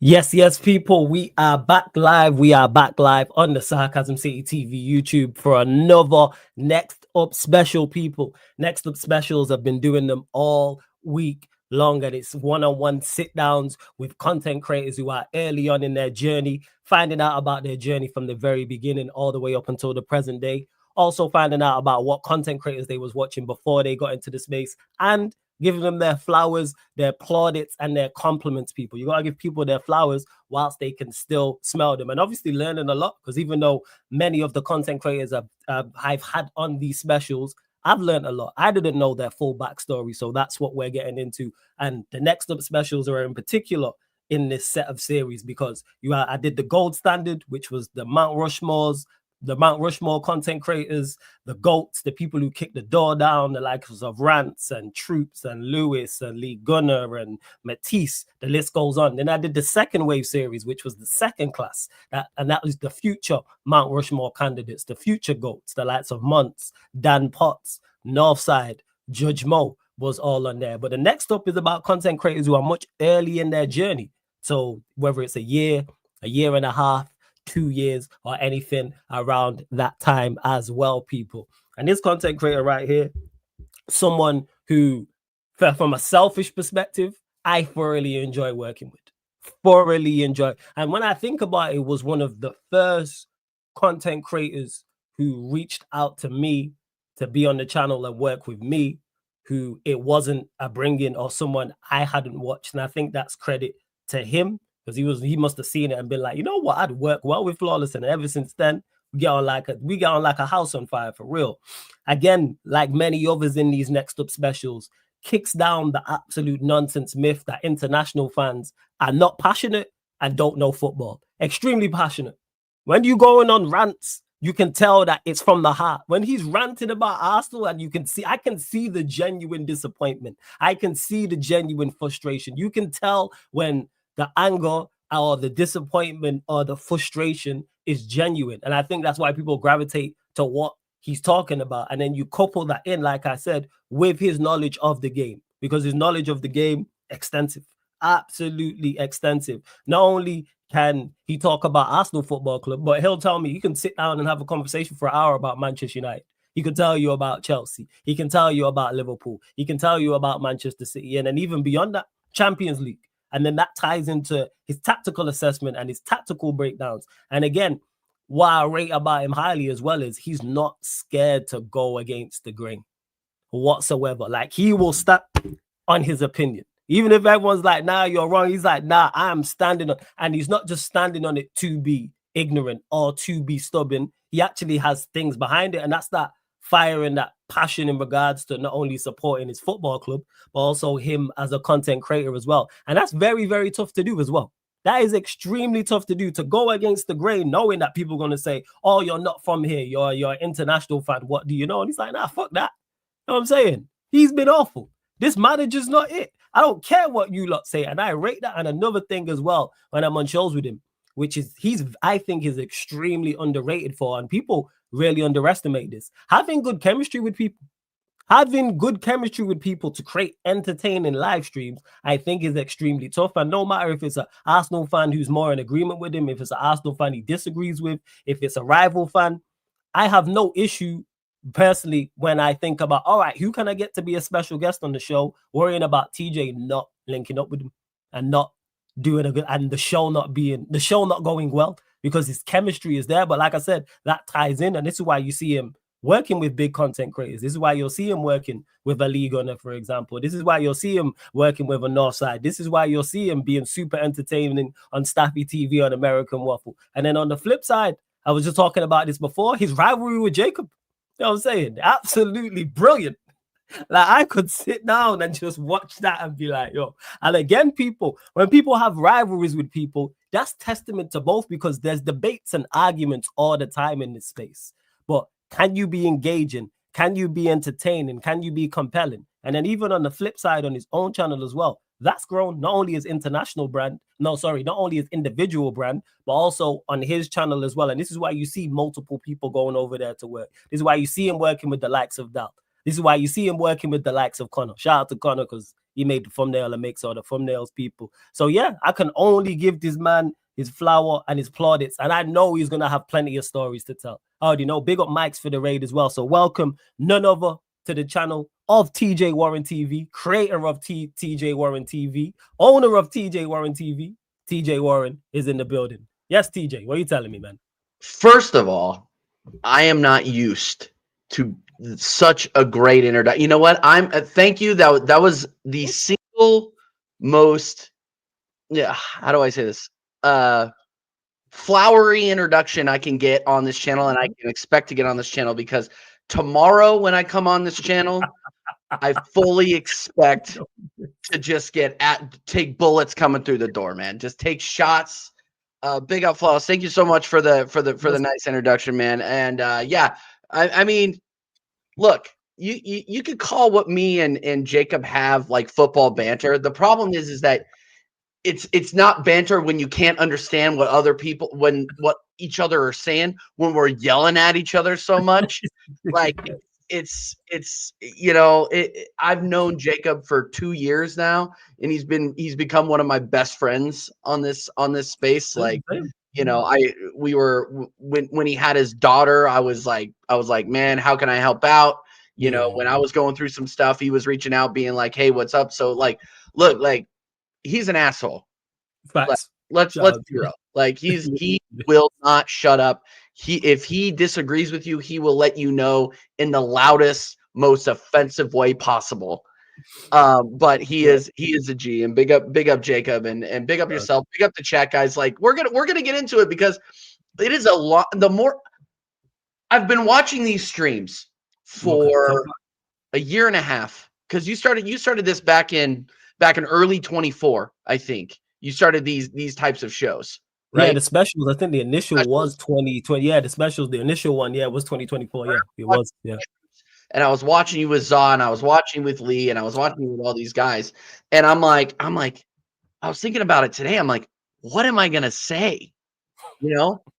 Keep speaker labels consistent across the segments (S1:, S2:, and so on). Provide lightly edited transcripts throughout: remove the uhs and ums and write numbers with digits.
S1: Yes, yes, people, we are back live. We are back live on the Sarcasm City TV YouTube for another Next Up special, people. Next Up specials, I've been doing them all week long, and it's one-on-one sit-downs with content creators who are early on in their journey, finding out about their journey from the very beginning all the way up until the present day. Also finding out about what content creators they was watching before they got into the space, and giving them their flowers, their plaudits, and their compliments, people. You got to give people their flowers whilst they can still smell them. And obviously learning a lot, because even though many of the content creators I've had on these specials, I've learned a lot. I didn't know their full backstory, so that's what we're getting into. And the next up specials are in particular in this set of series, because I did the gold standard, which was the Mount Rushmore content creators, the GOATs, the people who kick the door down, the likes of Rants and Troopz and Lewis and Lee Gunner and Matisse. The list goes on. Then I did the second wave series, which was the second class. And that was the future Mount Rushmore candidates, the future GOATs, the likes of Muntz, Dan Potts, Northside, Judge Mo was all on there. But the next up is about content creators who are much early in their journey. So whether it's a year and a half, 2 years, or anything around that time as well, people. And this content creator right here, someone who, from a selfish perspective, I thoroughly enjoy working with. Thoroughly enjoy. And when I think about it, was one of the first content creators who reached out to me to be on the channel and work with me, who it wasn't a bring-in or someone I hadn't watched. And I think that's credit to him, because he must have seen it and been like, you know what, I'd work well with Flawless. And ever since then, we get on like a house on fire, for real. Again, like many others in these next up specials, kicks down the absolute nonsense myth that international fans are not passionate and don't know football. Extremely passionate. When you going on rants, you can tell that it's from the heart. When he's ranting about Arsenal, and I can see the genuine disappointment. I can see the genuine frustration. You can tell when the anger or the disappointment or the frustration is genuine. And I think that's why people gravitate to what he's talking about. And then you couple that in, like I said, with his knowledge of the game, because his knowledge of the game, extensive, absolutely extensive. Not only can he talk about Arsenal Football Club, but he'll tell me, you can sit down and have a conversation for an hour about Manchester United. He can tell you about Chelsea. He can tell you about Liverpool. He can tell you about Manchester City. And then even beyond that, Champions League. And then that ties into his tactical assessment and his tactical breakdowns. And again, what I rate about him highly as well is he's not scared to go against the grain whatsoever. Like, he will stand on his opinion. Even if everyone's like, nah, you're wrong, he's like, nah, I'm standing on. And he's not just standing on it to be ignorant or to be stubborn. He actually has things behind it. And that's that fire and that passion in regards to not only supporting his football club, but also him as a content creator as well. And that's very, very tough to do as well. That is extremely tough to do, to go against the grain, knowing that people are going to say, oh, you're not from here, you're an international fan, what do you know? And he's like, nah, fuck that. You know what I'm saying? He's been awful. This manager's not it. I don't care what you lot say. And I rate that. And another thing as well, when I'm on shows with him, which is I think is extremely underrated for, and people really underestimate this. Having good chemistry with people to create entertaining live streams, I think is extremely tough. And no matter if it's an Arsenal fan who's more in agreement with him, if it's an Arsenal fan he disagrees with, if it's a rival fan, I have no issue personally when I think about, all right, who can I get to be a special guest on the show, worrying about TJ not linking up with him and not doing a good, and the show not going well, because his chemistry is there. But like I said, that ties in, and this is why you see him working with big content creators. This is why you'll see him working with a Lee Gunner, for example. This is why you'll see him working with a Northside. This is why you'll see him being super entertaining on Staffy TV on American Waffle. And then on the flip side, I was just talking about this before, his rivalry with Jacob. You know what I'm saying? Absolutely brilliant. Like, I could sit down and just watch that and be like, yo. And again, when people have rivalries with people, that's testament to both, because there's debates and arguments all the time in this space. But can you be engaging? Can you be entertaining? Can you be compelling? And then even on the flip side, on his own channel as well, that's grown not only his individual brand, but also on his channel as well. And this is why you see multiple people going over there to work. This is why you see him working with the likes of Dal. This is why you see him working with the likes of Connor. Shout out to Connor, because He made the thumbnail and makes all the thumbnails, people. So yeah, I can only give this man his flower and his plaudits, and I know he's gonna have plenty of stories to tell. I already know. Big up Mike's for the raid as well. So welcome none other to the channel of TJ Warren TV, creator of TJ Warren TV, owner of TJ Warren TV. TJ Warren is in the building. Yes, TJ, what are you telling me, man?
S2: First of all, I am not used to such a great introduction. You know what? Thank you. That was the single most, yeah, how do I say this? Flowery introduction I can get on this channel, and I can expect to get on this channel, because tomorrow when I come on this channel, I fully expect to just take bullets coming through the door, man. Just take shots. Big up, Flawless. Thank you so much for the nice introduction, man. And yeah, I mean, look, you could call what me and Jacob have like football banter. The problem is that it's not banter when you can't understand what each other are saying, when we're yelling at each other so much. Like it's I've known Jacob for 2 years now, and he's become one of my best friends on this space. Like, when he had his daughter, I was like, man, how can I help out? When I was going through some stuff, he was reaching out being like, hey, what's up? So like, look, like, he's an asshole.
S1: Facts.
S2: Let's be real. Like, he will not shut up. If he disagrees with you, he will let you know in the loudest, most offensive way possible. But he is a G, and big up Jacob, and big up yourself, big up the chat, guys. Like, we're gonna get into it, because it is a lot. The more I've been watching these streams for a year and a half, because you started this back in early 24, I think. You started these types of shows, right?
S1: Yeah, the specials. I think the initial was 2020. Yeah, the specials. The initial one, was 2024. Yeah, it was. Yeah.
S2: And I was watching you with Zaw, and I was watching with Lee, and I was watching with all these guys, and I'm like, I was thinking about it today. I'm like, what am I gonna say?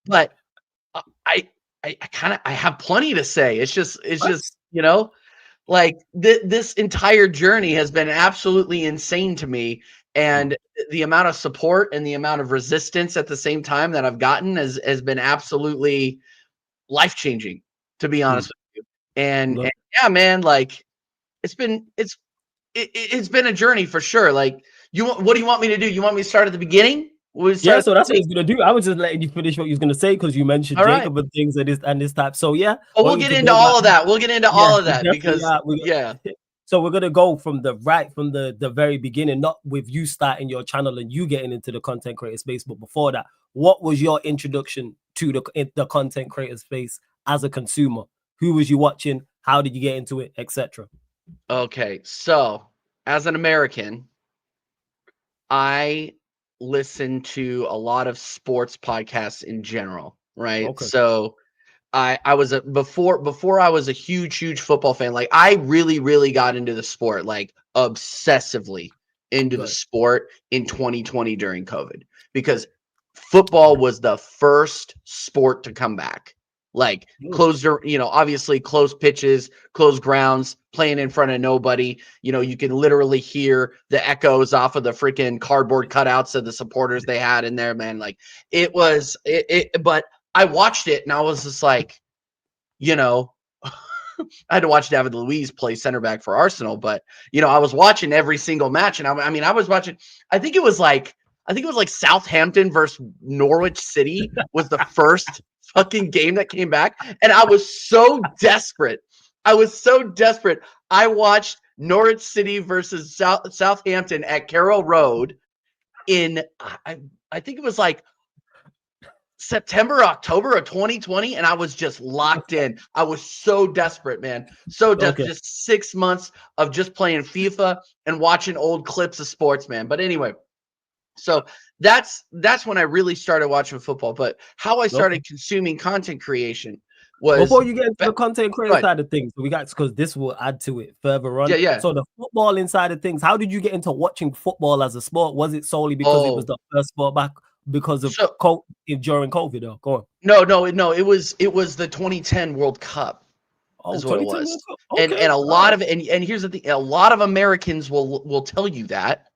S2: But I have plenty to say. It's just like this entire journey has been absolutely insane to me, and the amount of support and the amount of resistance at the same time that I've gotten has been absolutely life-changing, to be honest with you. And yeah, man, like, it's been a journey for sure. Like, what do you want me to do? You want me to start at the beginning?
S1: Yeah, so that's what he's gonna do. I was just letting you finish what you was gonna say, because you mentioned Jacob and things and this type. So yeah,
S2: we'll get into all of that. We'll get into all of that, because
S1: So we're gonna go from the very beginning, not with you starting your channel and you getting into the content creator space, but before that, what was your introduction to the content creator space as a consumer? Who was you watching? How did you get into it, etc.?
S2: Okay, so as an American, I listen to a lot of sports podcasts in general, right? Okay. So I was before I was a huge football fan. Like, I really got into the sport, like obsessively into the sport in 2020 during COVID, because football was the first sport to come back. Like, obviously closed pitches, closed grounds, playing in front of nobody. You can literally hear the echoes off of the freaking cardboard cutouts of the supporters they had in there, man. Like, it was but I watched it, and I was just like, I had to watch David Luiz play center back for Arsenal, but I was watching every single match, and I was watching. I think it was like Southampton versus Norwich City was the first fucking game that came back, and I was so desperate. I watched Norwich City versus Southampton at Carroll Road in I think it was like September, October of 2020, and I was just locked in. I was so desperate, man. So desperate. Just 6 months of just playing FIFA and watching old clips of sports, man. But anyway, so that's when I really started watching football. But how I started consuming content creation was,
S1: before you get into the content creator side of things, because this will add to it further on.
S2: Yeah.
S1: So the football inside of things, how did you get into watching football as a sport? Was it solely because it was the first sport back because of during COVID? Go on.
S2: No. It was the 2010 World Cup. is what it
S1: 2010
S2: was.
S1: World Cup. Okay.
S2: And a lot of and here's the thing, a lot of Americans will tell you that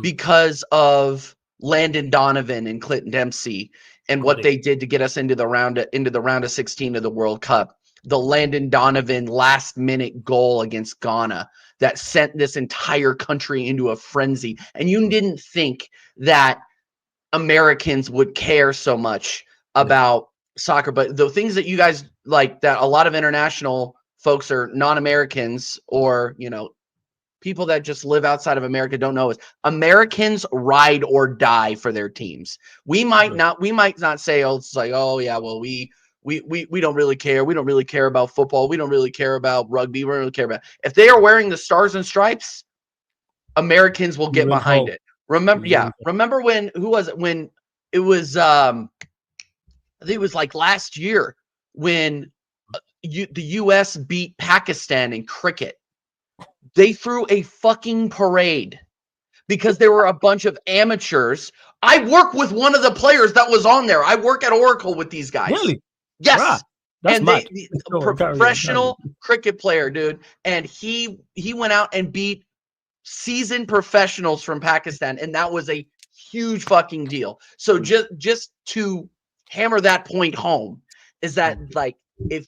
S2: because of Landon Donovan and Clinton Dempsey and what they did to get us into the round of 16 of the World Cup. The Landon Donovan last minute goal against Ghana that sent this entire country into a frenzy. And you didn't think that Americans would care so much about soccer, but the things that you guys like, that a lot of international folks are non-Americans or, people that just live outside of America don't know, is Americans ride or die for their teams. We might not say, oh, it's like, oh yeah, well, we don't really care. We don't really care about football. We don't really care about rugby. We don't really care about, if they are wearing the stars and stripes, Americans will get behind it. Remember when it was I think it was like last year when the US beat Pakistan in cricket. They threw a fucking parade because there were a bunch of amateurs. I work with one of the players that was on there. I work at Oracle with these guys.
S1: Really?
S2: Yes.
S1: Right. That's mad.
S2: Professional cricket player, dude. And he went out and beat seasoned professionals from Pakistan, and that was a huge fucking deal. So just to hammer that point home is that, like, if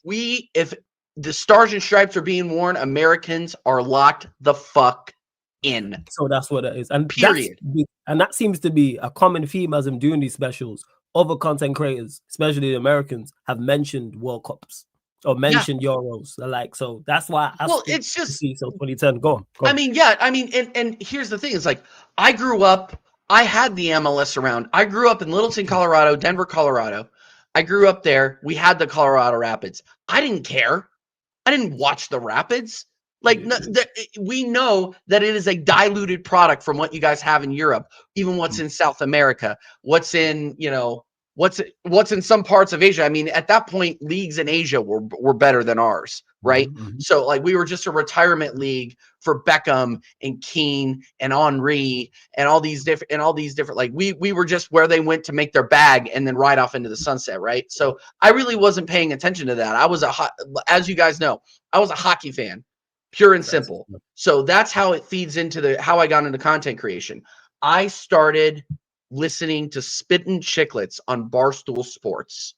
S2: the stars and stripes are being worn, Americans are locked the fuck in.
S1: So that's what it is. And
S2: period.
S1: And that seems to be a common theme as I'm doing these specials. Other content creators, especially the Americans, have mentioned World Cups or mentioned Euros. Like, so that's why
S2: it's just
S1: so 2010. Go on.
S2: I mean, and here's the thing, is like, I grew up, I had the MLS around. I grew up in Littleton, Colorado, Denver, Colorado. I grew up there. We had the Colorado Rapids. I didn't care. I didn't watch the Rapids. Like, we know that it is a diluted product from what you guys have in Europe, even what's in South America, what's in, what's in some parts of Asia. I mean, at that point, leagues in Asia were better than ours, right? Mm-hmm. So, like, we were just a retirement league for Beckham and Keane and Henry and all these different, like, we were just where they went to make their bag and then ride off into the sunset, right? So I really wasn't paying attention to that. I was as you guys know, I was a hockey fan, pure and simple. So that's how it feeds into how I got into content creation. I started listening to Spittin' Chicklets on Barstool Sports.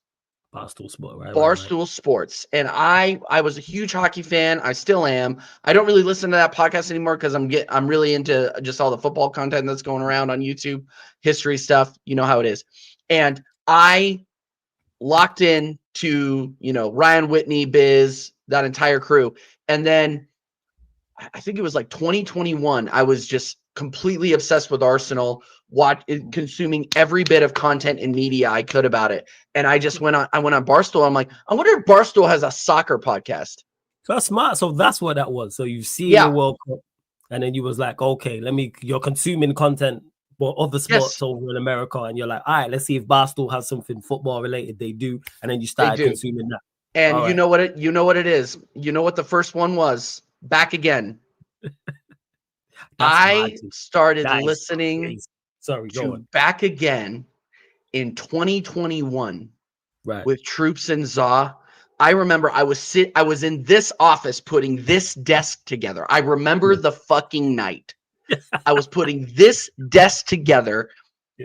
S1: Barstool Sports, right?
S2: Barstool Sports. And I was a huge hockey fan. I still am. I don't really listen to that podcast anymore because I'm really into just all the football content that's going around on YouTube, history stuff. You know how it is. And I locked in to, Ryan Whitney, Biz, that entire crew. And then I think it was like 2021. I was just completely obsessed with Arsenal, consuming every bit of content and media I could about it. And I went on Barstool. I'm like, I wonder if Barstool has a soccer podcast.
S1: So that's smart. So that's what that was. So you see the World Cup, and then you was like, okay, you're consuming content for other sports over in America, and you're like, all right, let's see if Barstool has something football related. They do, and then you started consuming that.
S2: And you know what it is. You know what the first one was? Back Again. I started listening to Back Again in 2021 with Troopz and Zaw. I remember I was in this office putting this desk together. I remember the fucking night. I was putting this desk together,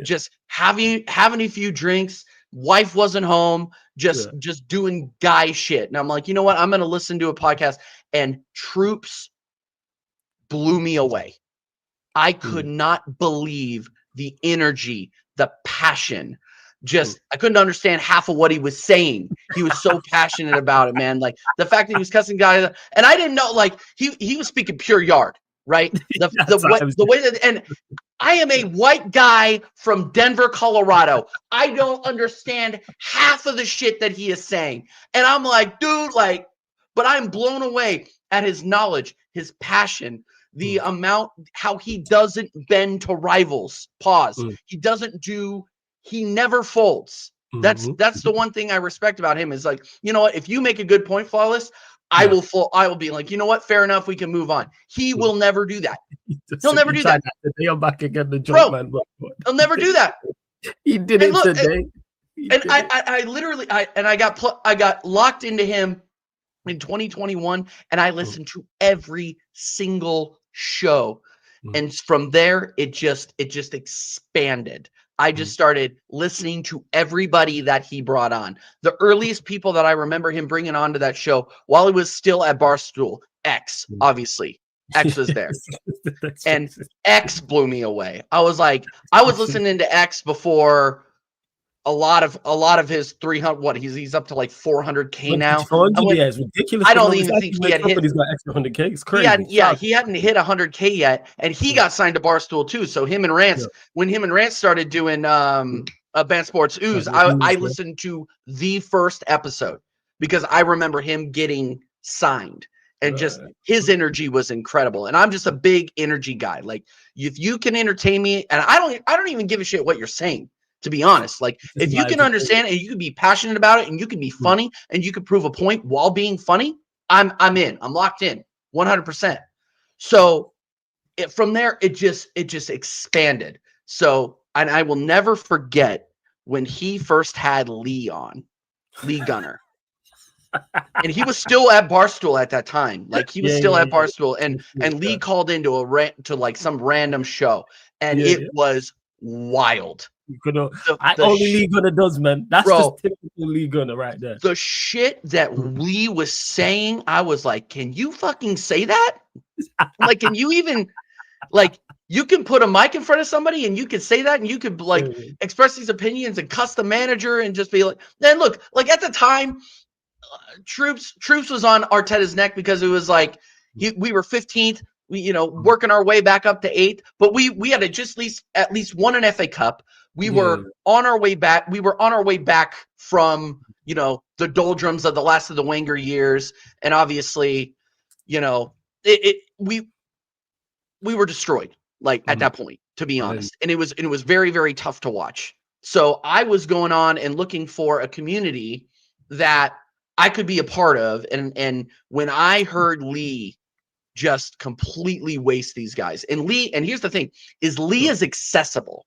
S2: just having a few drinks. Wife wasn't home, just doing guy shit. And I'm like, you know what? I'm going to listen to a podcast. And Troopz blew me away. I could not believe the energy, the passion. I couldn't understand half of what he was saying. He was so passionate about it, man. Like, the fact that he was cussing guys, and I didn't know, like, he was speaking pure yard, right? The way that, and I am a white guy from Denver, Colorado. I don't understand half of the shit that he is saying. And I'm like, dude, like, but I'm blown away at his knowledge, his passion, the amount, how he doesn't bend to rivals. He never folds. That's the one thing I respect about him, is like, you know what, if you make a good point, Flawless, I will be like, you know what, fair enough, we can move on. He will never do that. He'll never do that.
S1: I'm back again, the joke, man.
S2: He'll never do that.
S1: He did it today.
S2: I got locked into him in 2021, and I listened to every single show. And from there, it just expanded. I just started listening to everybody that he brought on. The earliest people that I remember him bringing onto that show while he was still at Barstool, X, obviously. X was there. And X blew me away. I was listening to X before a lot of his 300, he's up to like 400K now.
S1: Yeah, it's ridiculous.
S2: I don't even think he had hit.
S1: He's got extra 100K. It's crazy.
S2: He hadn't hit 100K yet, and he got signed to Barstool too. So him and Rance, when him and Rance started doing Band Sports Ooze, I listened to the first episode because I remember him getting signed, and just his energy was incredible. And I'm just a big energy guy. Like, if you can entertain me, and I don't even give a shit what you're saying. To be honest, like, if you can understand and you can be passionate about it and you can be funny and you can prove a point while being funny, I'm in. I'm locked in 100%. So from there, it just expanded. So, and I will never forget when he first had Lee on, Lee Gunner. And he was still at Barstool at that time. Like, he was still at Barstool, and Lee called into like some random show, and it was wild.
S1: Only Lee Gunner does, man. That's just typical Lee Gunner right there.
S2: The shit that Lee was saying, I was like, can you fucking say that? Like, can you even, like, you can put a mic in front of somebody and you could say that and you could, like, express these opinions and cuss the manager and just be like, then look, like, at the time, Troopz was on Arteta's neck because it was like, we were 15th. We, working our way back up to 8th, but we had at least won an FA Cup. We were on our way back. We were on our way back from, the doldrums of the last of the Wenger years. And obviously, we were destroyed, like, at that point, to be honest. And it was very, very tough to watch. So I was going on and looking for a community that I could be a part of. And when I heard Lee just completely waste these guys, and here's the thing, is Lee is accessible.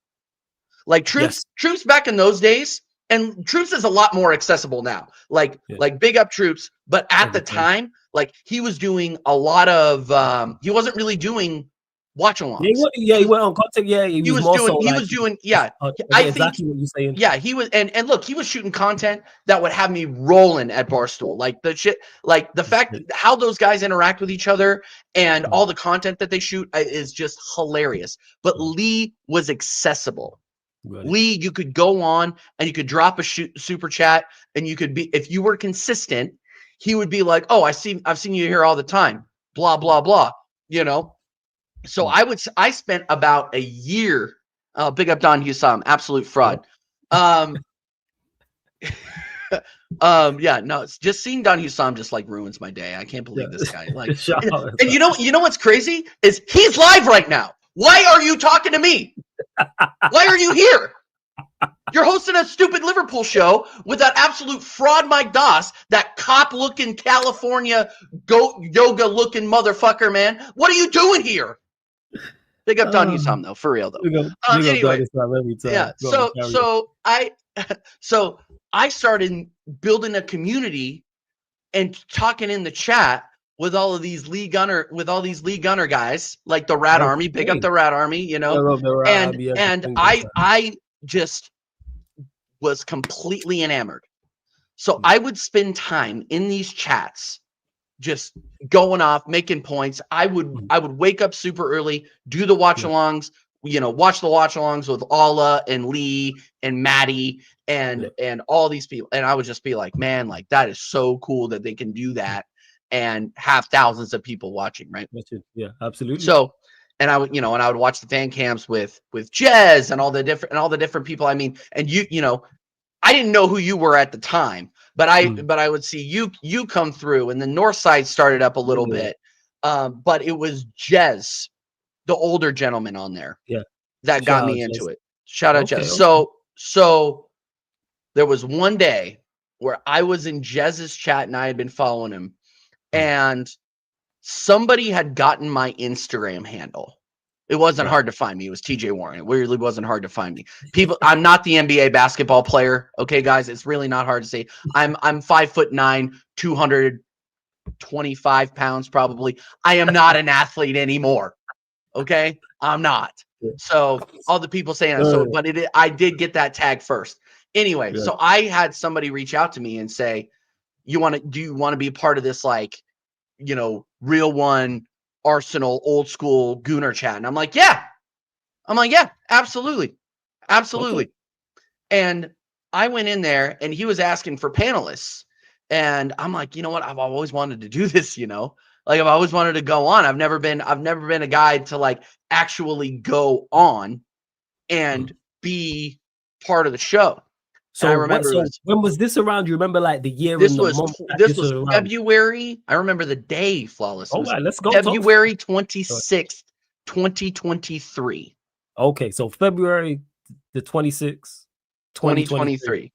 S2: Like, Troopz back in those days, and Troopz is a lot more accessible now. Like big up Troopz, but at the time, like, he was doing a lot of he wasn't really doing watch-alongs.
S1: He went on content. Yeah, he was
S2: doing. I
S1: exactly
S2: think
S1: what you're saying.
S2: Yeah, he was, and look, he was shooting content that would have me rolling at Barstool. Like, the shit, like the fact how those guys interact with each other and all the content that they shoot is just hilarious. But Lee was accessible. Lee, you could go on and you could drop a super chat, and you could be, if you were consistent, he would be like, "Oh, I've seen you here all the time." Blah blah blah. So I spent about a year. Big up Don Hussam, absolute fraud. It's just seeing Don Hussam just, like, ruins my day. I can't believe this guy. Like, and you know what's crazy is he's live right now. Why are you talking to me? Why are you here? You're hosting a stupid Liverpool show with that absolute fraud Mike Doss, that cop-looking California goat yoga-looking motherfucker, man. What are you doing here? Big up Don Hussam, though, for real, though. Anyway, so I started building a community and talking in the chat with all these Lee Gunner guys, like the Rat Army. Big up the Rat Army, I just was completely enamored. So I would spend time in these chats just going off, making points. I would wake up super early, do the watch-alongs, watch the watch-alongs with Alla and Lee and Maddie and all these people. And I would just be like, man, like, that is so cool that they can do that and have thousands of people watching, right?
S1: Yeah, absolutely.
S2: So, and I would, I would watch the fan cams with Jez and all the different people. I mean, and I didn't know who you were at the time, but I would see you come through, and the North Side started up a little bit. But it was Jez, the older gentleman on there, that got me into it. Shout out Jez. Okay. So there was one day where I was in Jez's chat and I had been following him, and somebody had gotten my Instagram handle. It wasn't hard to find me. It was TJ Warren. It really wasn't hard to find me. I'm not the NBA basketball player. Okay, guys, it's really not hard to say. I'm 5'9", 200 25 pounds probably. I am not an athlete anymore. Okay? I'm not. So all the people saying that. So, but I did get that tag first. Anyway, so I had somebody reach out to me and say, do you want to be a part of this, like, real one Arsenal old school Gooner chat? And I'm like, yeah, absolutely. Absolutely. Okay. And I went in there and he was asking for panelists. And I'm like, you know what? I've always wanted to do this, like I've always wanted to go on. I've never been a guy to like actually go on and be part of the show.
S1: So I remember when was this around? You remember like the year and the month?
S2: This was February. I remember the day, Flawless.
S1: All right, let's go.
S2: February 26th, 2023.
S1: Okay, so February the 26th,
S2: 2023.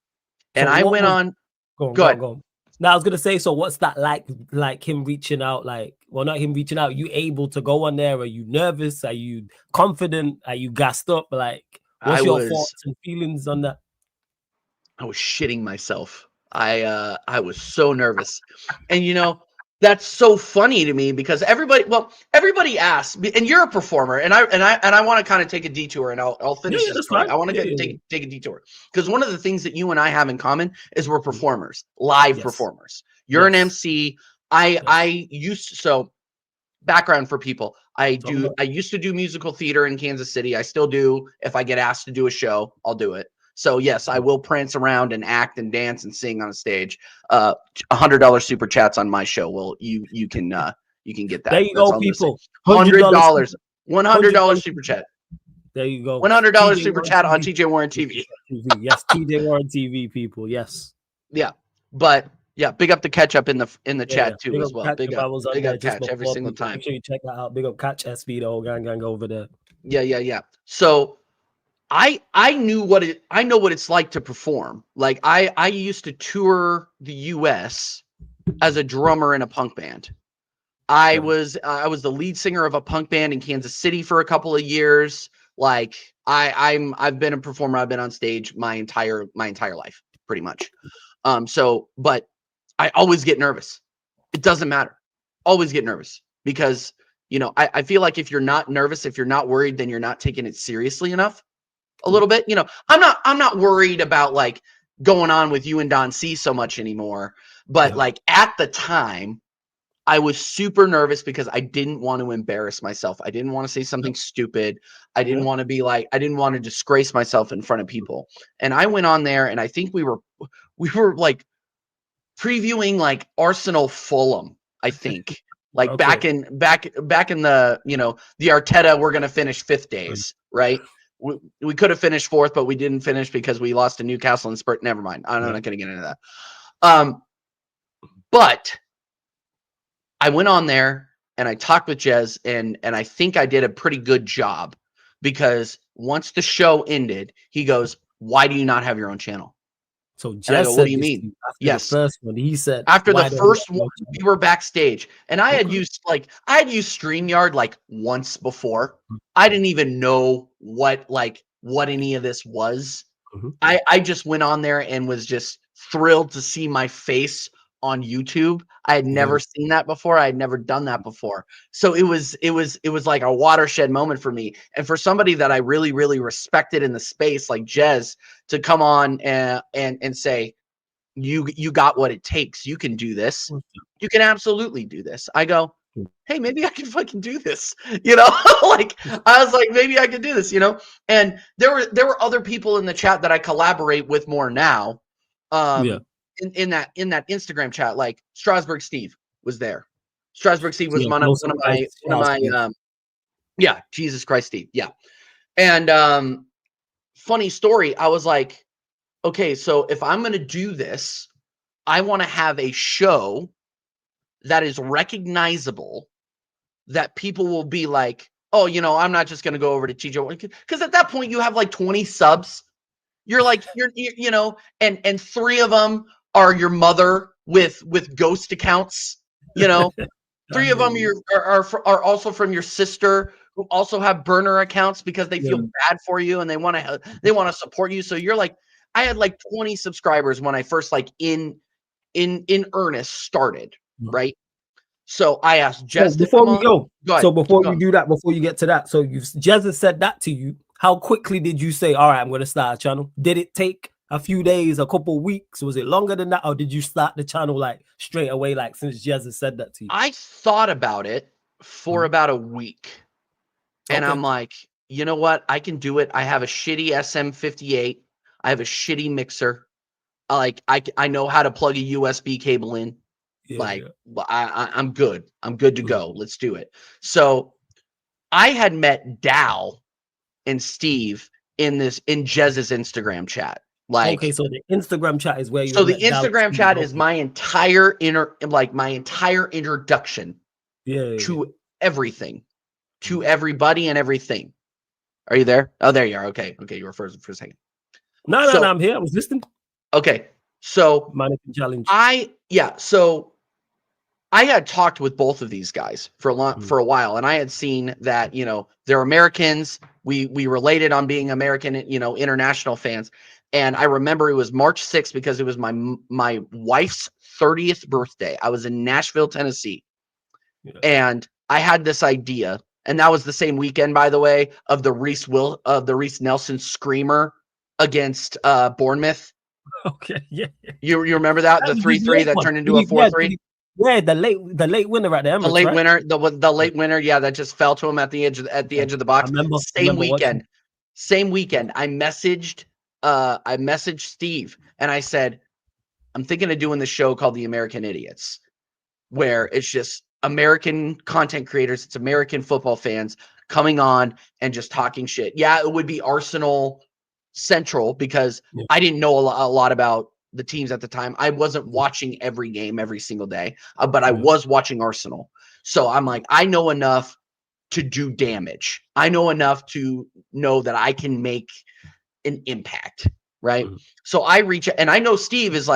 S2: And so I went on.
S1: Go on. Now I was gonna say, so what's that like him reaching out? Like, well, not him reaching out. You able to go on there? Are you nervous? Are you confident? Are you gassed up? Like, what's your thoughts and feelings on that?
S2: I was shitting myself. I was so nervous. And that's so funny to me because everybody asks, and you're a performer, and I want to kind of take a detour, and I'll finish this story. I want to take a detour because one of the things that you and I have in common is we're performers, live performers. You're an MC. So background for people. I used to do musical theater in Kansas City. I still do. If I get asked to do a show, I'll do it. So yes, I will prance around and act and dance and sing on a stage. $100 super chats on my show. Well, you can get that.
S1: There you go, people.
S2: $100 super chat.
S1: There you go.
S2: $100 super chat on TJ Warren TV.
S1: Yes, TJ Warren TV, people. Yes.
S2: Yeah, but yeah, big up the catch up in the chat too as well. Big up catch every single time.
S1: Make sure you check that out. Big up catch SB, the whole gang over there.
S2: Yeah. So I know what it's like to perform. Like I used to tour the US as a drummer in a punk band. I was the lead singer of a punk band in Kansas City for a couple of years. Like I've been a performer. I've been on stage my entire life, pretty much. But I always get nervous. It doesn't matter. Always get nervous because I feel like if you're not nervous, if you're not worried, then you're not taking it seriously enough. A little bit, I'm not worried about like going on with you and Don C so much anymore. But like at the time, I was super nervous because I didn't want to embarrass myself. I didn't want to say something stupid. I didn't want to disgrace myself in front of people. And I went on there and I think we were like previewing like Arsenal Fulham, I think. Like back in the, the Arteta, we're going to finish fifth days, right? We could have finished fourth, but we didn't finish because we lost to Newcastle and Spurs. Never mind. I'm not going to get into that. But I went on there and I talked with Jez and I think I did a pretty good job because once the show ended, he goes, "Why do you not have your own channel?"
S1: So Jez said, "What do you mean?"
S2: Yes.
S1: The first one, he said,
S2: after the first one, we were backstage and I had used StreamYard like once before. I didn't even know what any of this was. I just went on there and was just thrilled to see my face on YouTube. I had never seen that before. I had never done that before. So it was like a watershed moment for me. And for somebody that I really, really respected in the space, like Jez, to come on and say, you got what it takes. You can do this. You can absolutely do this. I go, hey, maybe I can fucking do this. Like I was like, maybe I could do this, And there were other people in the chat that I collaborate with more now. In that Instagram chat, like Strasburg Steve was there. Strasburg Steve was one of my Jesus Christ Steve. Yeah. And funny story, I was like, okay, so if I'm going to do this, I want to have a show that is recognizable, that people will be like, oh, I'm not just going to go over to TJ, because at that point you have like 20 subs. You're like, and 3 of them are your mother with ghost accounts, 3 of them are also from your sister who also have burner accounts because they feel bad for you and they want to support you. So you're like, I had like 20 subscribers when I first like in earnest started, right? So I asked
S1: So
S2: Jez to
S1: before
S2: come
S1: we
S2: on.
S1: go,
S2: Go ahead.
S1: so before
S2: Keep
S1: you
S2: going.
S1: do that, before you get to that, so Jez has said that to you. How quickly did you say, all right, I'm going to start a channel? Did it take a few days, a couple of weeks? Was it longer than that? Or did you start the channel like straight away, like since Jez has said that to you?
S2: I thought about it for about a week. And I'm like, you know what? I can do it. I have a shitty SM58. I have a shitty mixer. I know how to plug a USB cable in. I'm good. I'm good to go. Let's do it. So I had met Dal and Steve in Jez's Instagram chat.
S1: Okay, so the Instagram chat is where you
S2: So the
S1: met Dal and
S2: Instagram
S1: Steve.
S2: chat is my entire introduction to everything, to everybody and everything. Are you there? Oh, there you are. Okay. You were first for a second.
S1: No, I'm here. I was listening.
S2: Okay. So
S1: Mannequin challenge.
S2: So I had talked with both of these guys for a while, and I had seen that, they're Americans. We related on being American, international fans. And I remember it was March 6th because it was my wife's 30th birthday. I was in Nashville, Tennessee. And I had this idea, and that was the same weekend, by the way, of the Reese Nelson screamer against Bournemouth.
S1: Okay, yeah.
S2: You remember that? The 3-3 that turned into a 4-3?
S1: Yeah, the late winner at the Emirates,
S2: The late
S1: right?
S2: winner, the late winner, yeah, that just fell to him at the edge of the box. Same weekend. I messaged Steve and I said, I'm thinking of doing this show called The American Idiots, where it's just American content creators, it's American football fans coming on and just talking shit. Yeah, it would be Arsenal central because I didn't know a lot about the teams at the time. I wasn't watching every game every single day, but I was watching Arsenal. So I'm like, I know enough to do damage. I know enough to know that I can make an impact, right? So I reach, and I know Steve is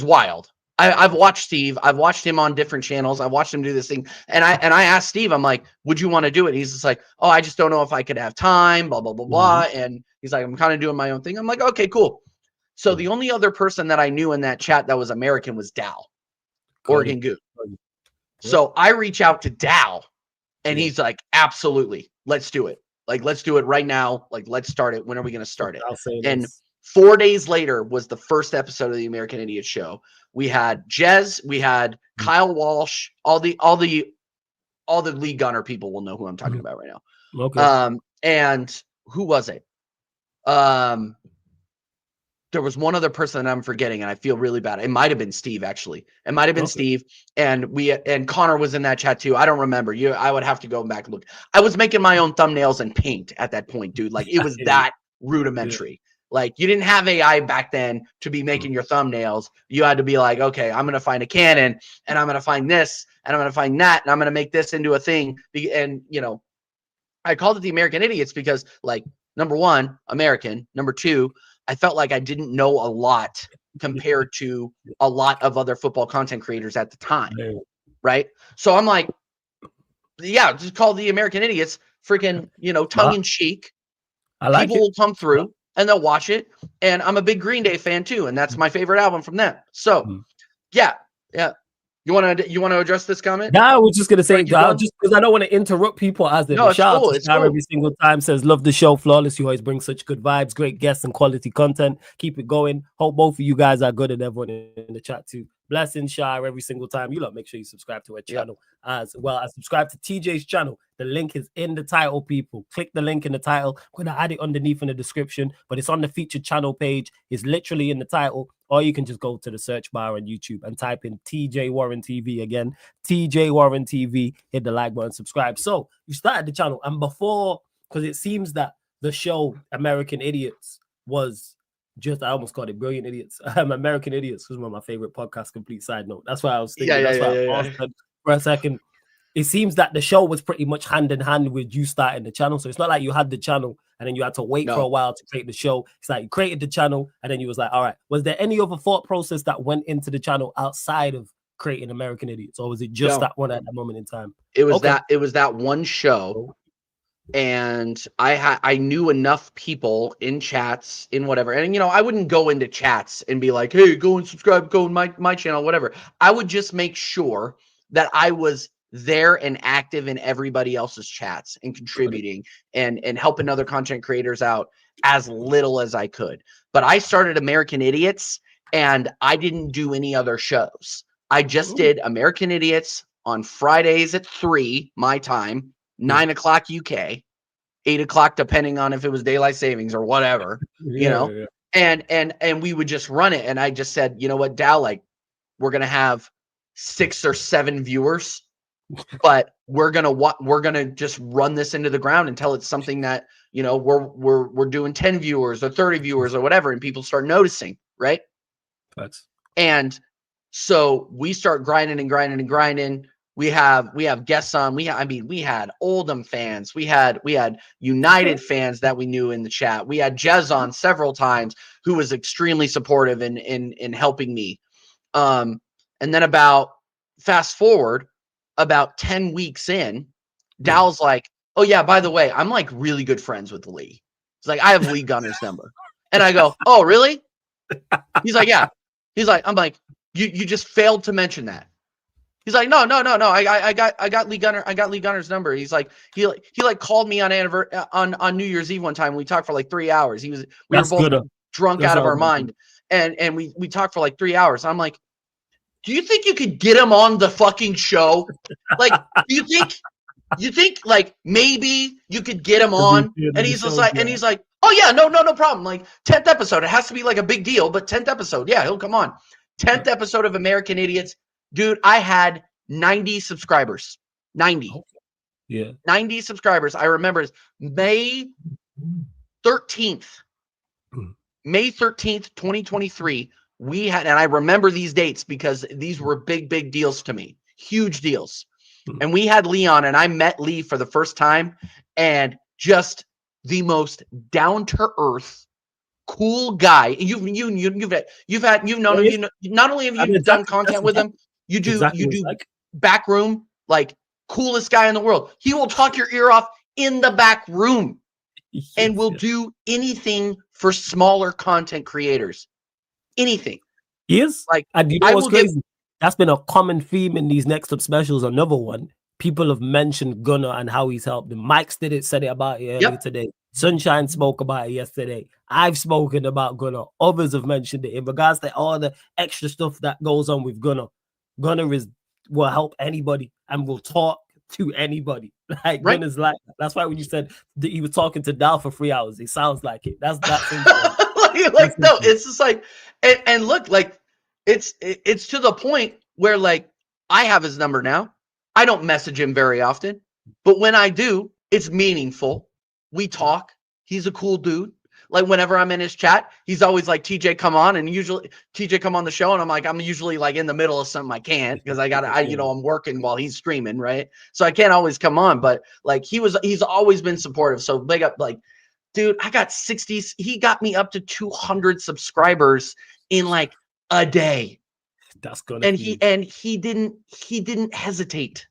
S2: wild. I've watched Steve. I've watched him on different channels. I watched him do this thing. And I asked Steve, I'm like, would you want to do it? And he's just like, oh, I just don't know if I could have time, blah, blah, blah, blah. And he's like, I'm kind of doing my own thing. I'm like, okay, cool. So the only other person that I knew in that chat that was American was Dal, Oregon Goon. So I reach out to Dal and he's like, absolutely, let's do it. Like, let's do it right now. Like, let's start it. When are we going to start it? And 4 days later was the first episode of the American Idiot Show. We had Jez, we had Kyle Walsh, all the league gunner people will know who I'm talking about right now.
S1: Okay.
S2: And who was it? There was one other person that I'm forgetting, and I feel really bad. It might have been Steve, actually. It might have been Steve, and Connor was in that chat too. I don't remember. I would have to go back and look. I was making my own thumbnails and paint at that point, dude. Like, it was that rudimentary. Like, you didn't have AI back then to be making your thumbnails. You had to be like, okay, I'm going to find a Canon, and I'm going to find this, and I'm going to find that, and I'm going to make this into a thing. And, I called it the American Idiots because, like, number one, American. Number two, I felt like I didn't know a lot compared to a lot of other football content creators at the time. Right. So I'm like, yeah, just call the American Idiots, freaking, tongue in cheek. People will come through and they'll watch it. And I'm a big Green Day fan too. And that's my favorite album from them. So yeah. You want to address this comment?
S1: Yeah, I was just gonna say, just because I don't want to interrupt people as they shout out to Star every single time. Says, love the show, flawless. You always bring such good vibes, great guests, and quality content. Keep it going. Hope both of you guys are good, and everyone in the chat too. Blessing Shire every single time. You lot, make sure you subscribe to our channel as well as subscribe to TJ's channel. The link is in the title, people. Click the link in the title. I'm gonna add it underneath in the description, but it's on the featured channel page. It's literally in the title. Or you can just go to the search bar on YouTube and type in TJ Warren TV again. TJ Warren TV. Hit the like button, subscribe. So you started the channel, and before, because it seems that the show American Idiots was just, I almost called it Brilliant Idiots. American Idiots was one of my favorite podcasts. Complete side note. That's why I was thinking. That's why I paused for a second. It seems that the show was pretty much hand in hand with you starting the channel. So it's not like you had the channel and then you had to wait for a while to create the show. It's like you created the channel and then you was like, all right, was there any other thought process that went into the channel outside of creating American Idiots? Or was it just that one at that moment in time?
S2: It was that one show. And I knew enough people in chats, in whatever. And, I wouldn't go into chats and be like, hey, go and subscribe, go on my channel, whatever. I would just make sure that I was there and active in everybody else's chats and contributing and helping other content creators out as little as I could. But I started American Idiots and I didn't do any other shows. I just did American Idiots on Fridays at 3 my time, 9 o'clock UK, 8 o'clock depending on if it was daylight savings or whatever, you know. And we would just run it. And I just said, you know what, Dow, like, we're gonna have 6 or 7 viewers, but we're gonna just run this into the ground until it's something that, you know, we're doing 10 viewers or 30 viewers or whatever, and people start noticing, right? And so we start grinding and grinding and grinding. We have guests on. We had Oldham fans. We had United fans that we knew in the chat. We had Jez on several times, who was extremely supportive in helping me. And then fast forward about 10 weeks in, Dow's like, oh yeah, by the way, I'm like really good friends with Lee. He's like, I have Lee Gunner's number. And I go, oh, really? He's like, yeah. He's like, I'm like, you just failed to mention that. He's like, no. I got Lee Gunner. I got Lee Gunner's number. He's like, he called me on New Year's Eve one time. We talked for like 3 hours. We were both drunk out of our mind. And we talked for like 3 hours. I'm like, do you think you could get him on the fucking show? Like, do you think like maybe you could get him on? And he's just like, oh yeah, no problem. Like 10th episode, it has to be like a big deal, but 10th episode, yeah, he'll come on. 10th episode of American Idiots, dude. I had 90 subscribers, 90, 90 subscribers. I remember May 13th, 2023. We had, and I remember these dates because these were big deals to me, huge deals. And we had Lee on, and I met Lee for the first time, and just the most down to earth, cool guy. You've known him. Not only have you done content with him, you do back room, like coolest guy in the world. He will talk your ear off in the back room, and will do anything for smaller content creators. Anything.
S1: He is like, and you know what's crazy? That's been a common theme in these Next Up specials. Another one, people have mentioned Gunner and how he's helped them. Mike's said it about it earlier today. Sunshine spoke about it yesterday. I've spoken about Gunner. Others have mentioned it in regards to all the extra stuff that goes on with Gunner. Gunner will help anybody and will talk to anybody. Like Gunner's like, that's why when you said that he was talking to Dal for 3 hours, it sounds like it. That's
S2: like no, it's just like, and look, like it's to the point where like I have his number now. I don't message him very often, but when I do, it's meaningful. We talk. He's a cool dude. Like whenever I'm in his chat, he's always like, TJ, come on. And usually TJ come on the show. And I'm usually like in the middle of something. I can't because I'm working while he's streaming. Right. So I can't always come on, but like he's always been supportive. So big up, like, dude, I got 60. He got me up to 200 subscribers in like a day.
S1: That's good.
S2: And he didn't hesitate.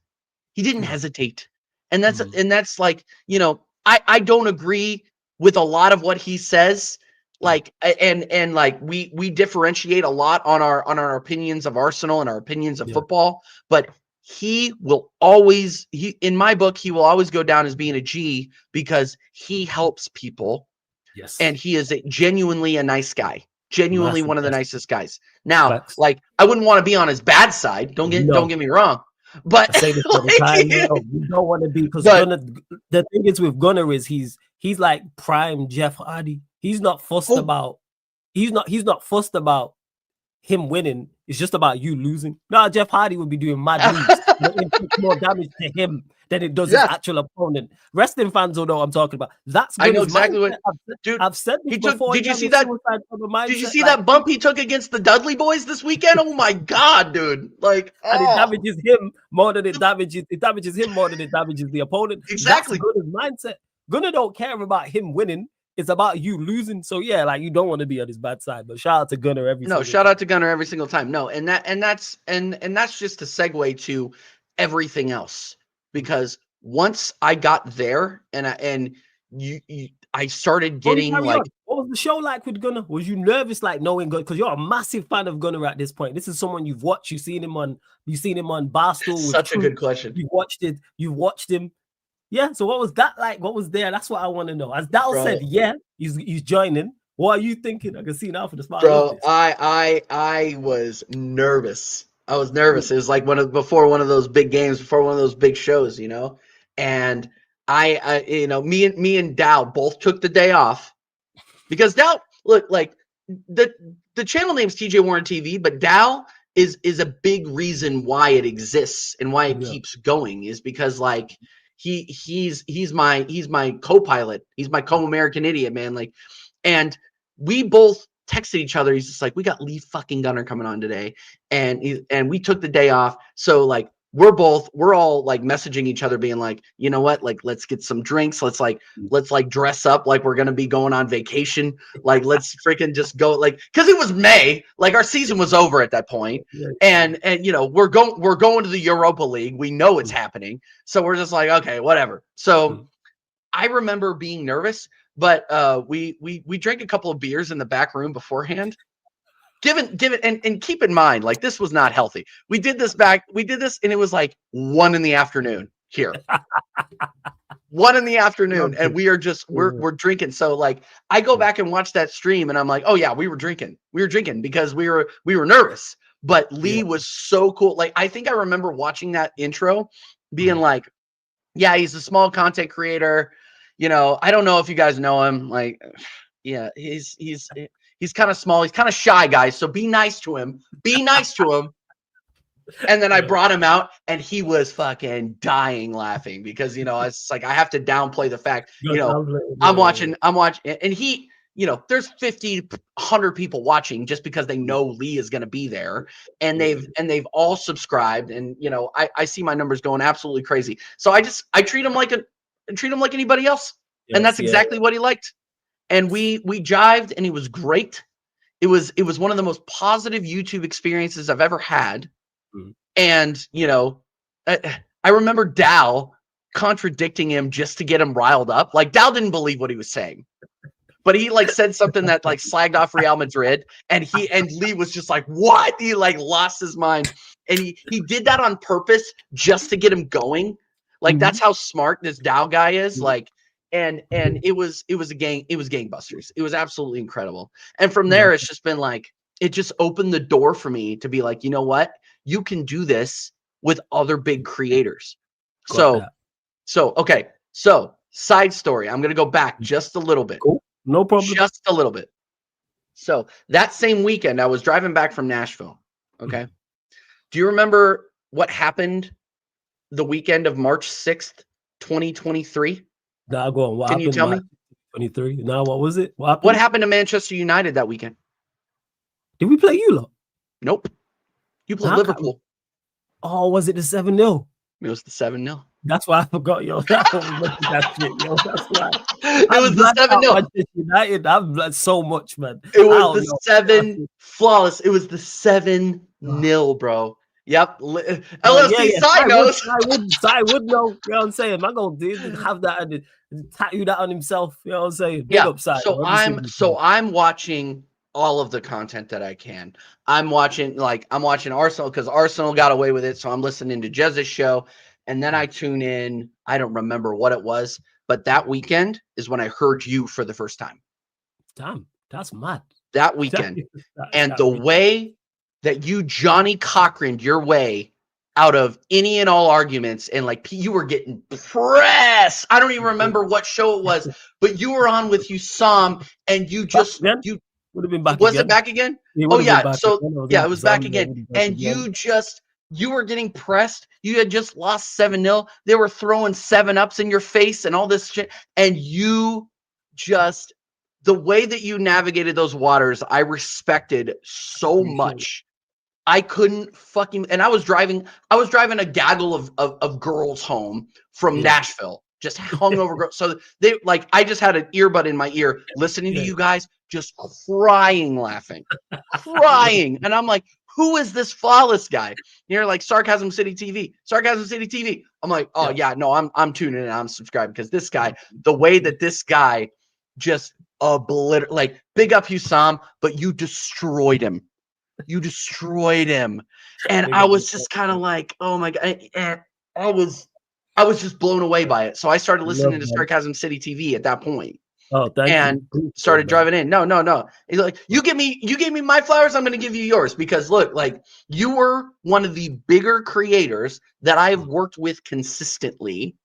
S2: He didn't hesitate. And that's like, you know, I don't agree with a lot of what he says. Like, and like we differentiate a lot on our opinions of Arsenal and our opinions of football, but he will always, in my book, he will always go down as being a G because he helps people.
S1: Yes.
S2: And he is genuinely a nice guy. Genuinely one of the nicest guys. Now, like, I wouldn't want to be on his bad side. Don't get me wrong. But
S1: I say this all the time. You don't want to be, because the thing is with Gunner is he's like prime Jeff Hardy. He's not fussed about he's not fussed about him winning. It's just about you losing. No, Jeff Hardy would be doing mad moves. It takes more damage to him than it does his actual opponent. Wrestling fans will know what I'm talking about.
S2: I know exactly what,
S1: dude. I've said this before.
S2: Did you see that? Did you see that bump he took against the Dudley Boys this weekend? Oh my god, dude! Like,
S1: and it damages him more than it damages him more than it damages the opponent.
S2: Exactly.
S1: That's Gunner's mindset. Gunner don't care about him winning. It's about you losing. So yeah, like you don't want to be on his bad side. But shout out to Gunner every
S2: single time. No, and that's just a segue to everything else, because once I got there and I started getting like,
S1: what was the show like with Gunner? Was you nervous, like knowing Gunner? Because you're a massive fan of Gunner at this point. This is someone you've watched. You've seen him on Barstool with
S2: Such a
S1: Troopz.
S2: good question.
S1: You've watched it. You've watched him. Yeah. So what was that like? What was there? That's what I want to know. As Dal said, yeah, he's joining. What are you thinking? I can see now for the spot.
S2: Bro, I was nervous. I was nervous. It was like before one of those big games, before one of those big shows, you know. And I me and Dow both took the day off because Dow, look, like the channel name's TJ Warren TV, but Dow is a big reason why it exists and why it keeps going is because like he's my co-pilot. He's my co-American idiot, man. Like, and we both texted each other. He's just like, we got Lee fucking Gunner coming on today. And we took the day off. So like, we're all like messaging each other being like, you know what? Like, let's get some drinks. Let's dress up like we're going to be going on vacation. Like, let's freaking just go like, cause it was May, like our season was over at that point. And you know, we're going to the Europa League. We know it's happening. So we're just like, okay, whatever. So I remember being nervous. But we drank a couple of beers in the back room beforehand. Given and keep in mind, like this was not healthy. We did this and it was like 1 p.m. here. 1 p.m. and we are just we're drinking. So like I go back and watch that stream and I'm like, oh yeah, we were drinking. We were drinking because we were nervous. But Lee was so cool. Like I think I remember watching that intro being like, yeah, he's a small content creator. You know, I don't know if you guys know him. Like, yeah, he's kind of small. He's kind of shy, guys. So be nice to him. Be nice to him. And then I brought him out, and he was fucking dying laughing because you know it's like I have to downplay the fact. You know, I'm watching, and he, you know, there's 50, 100 people watching just because they know Lee is going to be there, and they've all subscribed, and you know, I see my numbers going absolutely crazy. So I treat him like anybody else. And that's exactly what he liked. And we jived and it was great. It was one of the most positive YouTube experiences I've ever had. And, you know, I remember Dow contradicting him just to get him riled up. Like Dow didn't believe what he was saying. But he like said something that like slagged off Real Madrid and Lee was just like, what? He like lost his mind. And he did that on purpose just to get him going. Like that's how smart this Dow guy is. Like, and it was gangbusters. It was absolutely incredible. And from there, it's just been like, it just opened the door for me to be like, you know what? You can do this with other big creators. So okay. So side story. I'm going to go back just a little bit.
S1: Cool. No problem.
S2: Just a little bit. So that same weekend, I was driving back from Nashville. Okay. Do you remember what happened the weekend of March 6th, 2023?
S1: Nah, go on. What
S2: Can you tell me?
S1: 23. Now, what was it?
S2: What happened to Manchester United that weekend?
S1: Did we play you lot?
S2: Nope. You played Liverpool.
S1: Oh, was it the 7-0?
S2: It was the 7-0.
S1: That's why I forgot, yo. That shit, yo. That's why.
S2: It was the 7-0.
S1: United, I've blessed so much, man.
S2: It was the 7 flawless. It was the 7-0, bro. Yep. LFC side knows.
S1: I would know. You know what I'm saying? I'm going to have that and tattoo that on himself. You know what I'm saying? Big upside.
S2: So I'm watching all of the content that I can. I'm watching Arsenal because Arsenal got away with it. So I'm listening to Jez's show. And then I tune in. I don't remember what it was, but that weekend is when I heard you for the first time.
S1: Damn, that's mad.
S2: That weekend. And the way that you Johnny Cochraned your way out of any and all arguments, and like you were getting pressed. I don't even remember what show it was, but you were on with Hussam, and you just you
S1: would have been back.
S2: Was
S1: again.
S2: It back again? Oh yeah. So yeah, it was back again. And you were getting pressed. You had just lost 7-0. They were throwing 7-ups in your face and all this shit. And you just, the way that you navigated those waters, I respected so much. I couldn't fucking, and I was driving a gaggle of girls home from Nashville, just hungover girls. So they like, I just had an earbud in my ear listening to you guys just crying, laughing. And I'm like, who is this flawless guy? And you're like, Sarcasm City TV. I'm like, oh yeah, no, I'm tuning in. I'm subscribed because this guy, the way that this guy just like big up Hussam, but you destroyed him. And I was just kind of like, oh my God. And I was just blown away by it. So I started listening to Sarcasm City TV at that point.
S1: Oh, thank
S2: and
S1: you.
S2: started driving in. No. He's like, you gave me my flowers, I'm going to give you yours, because look, like, you were one of the bigger creators that I've worked with consistently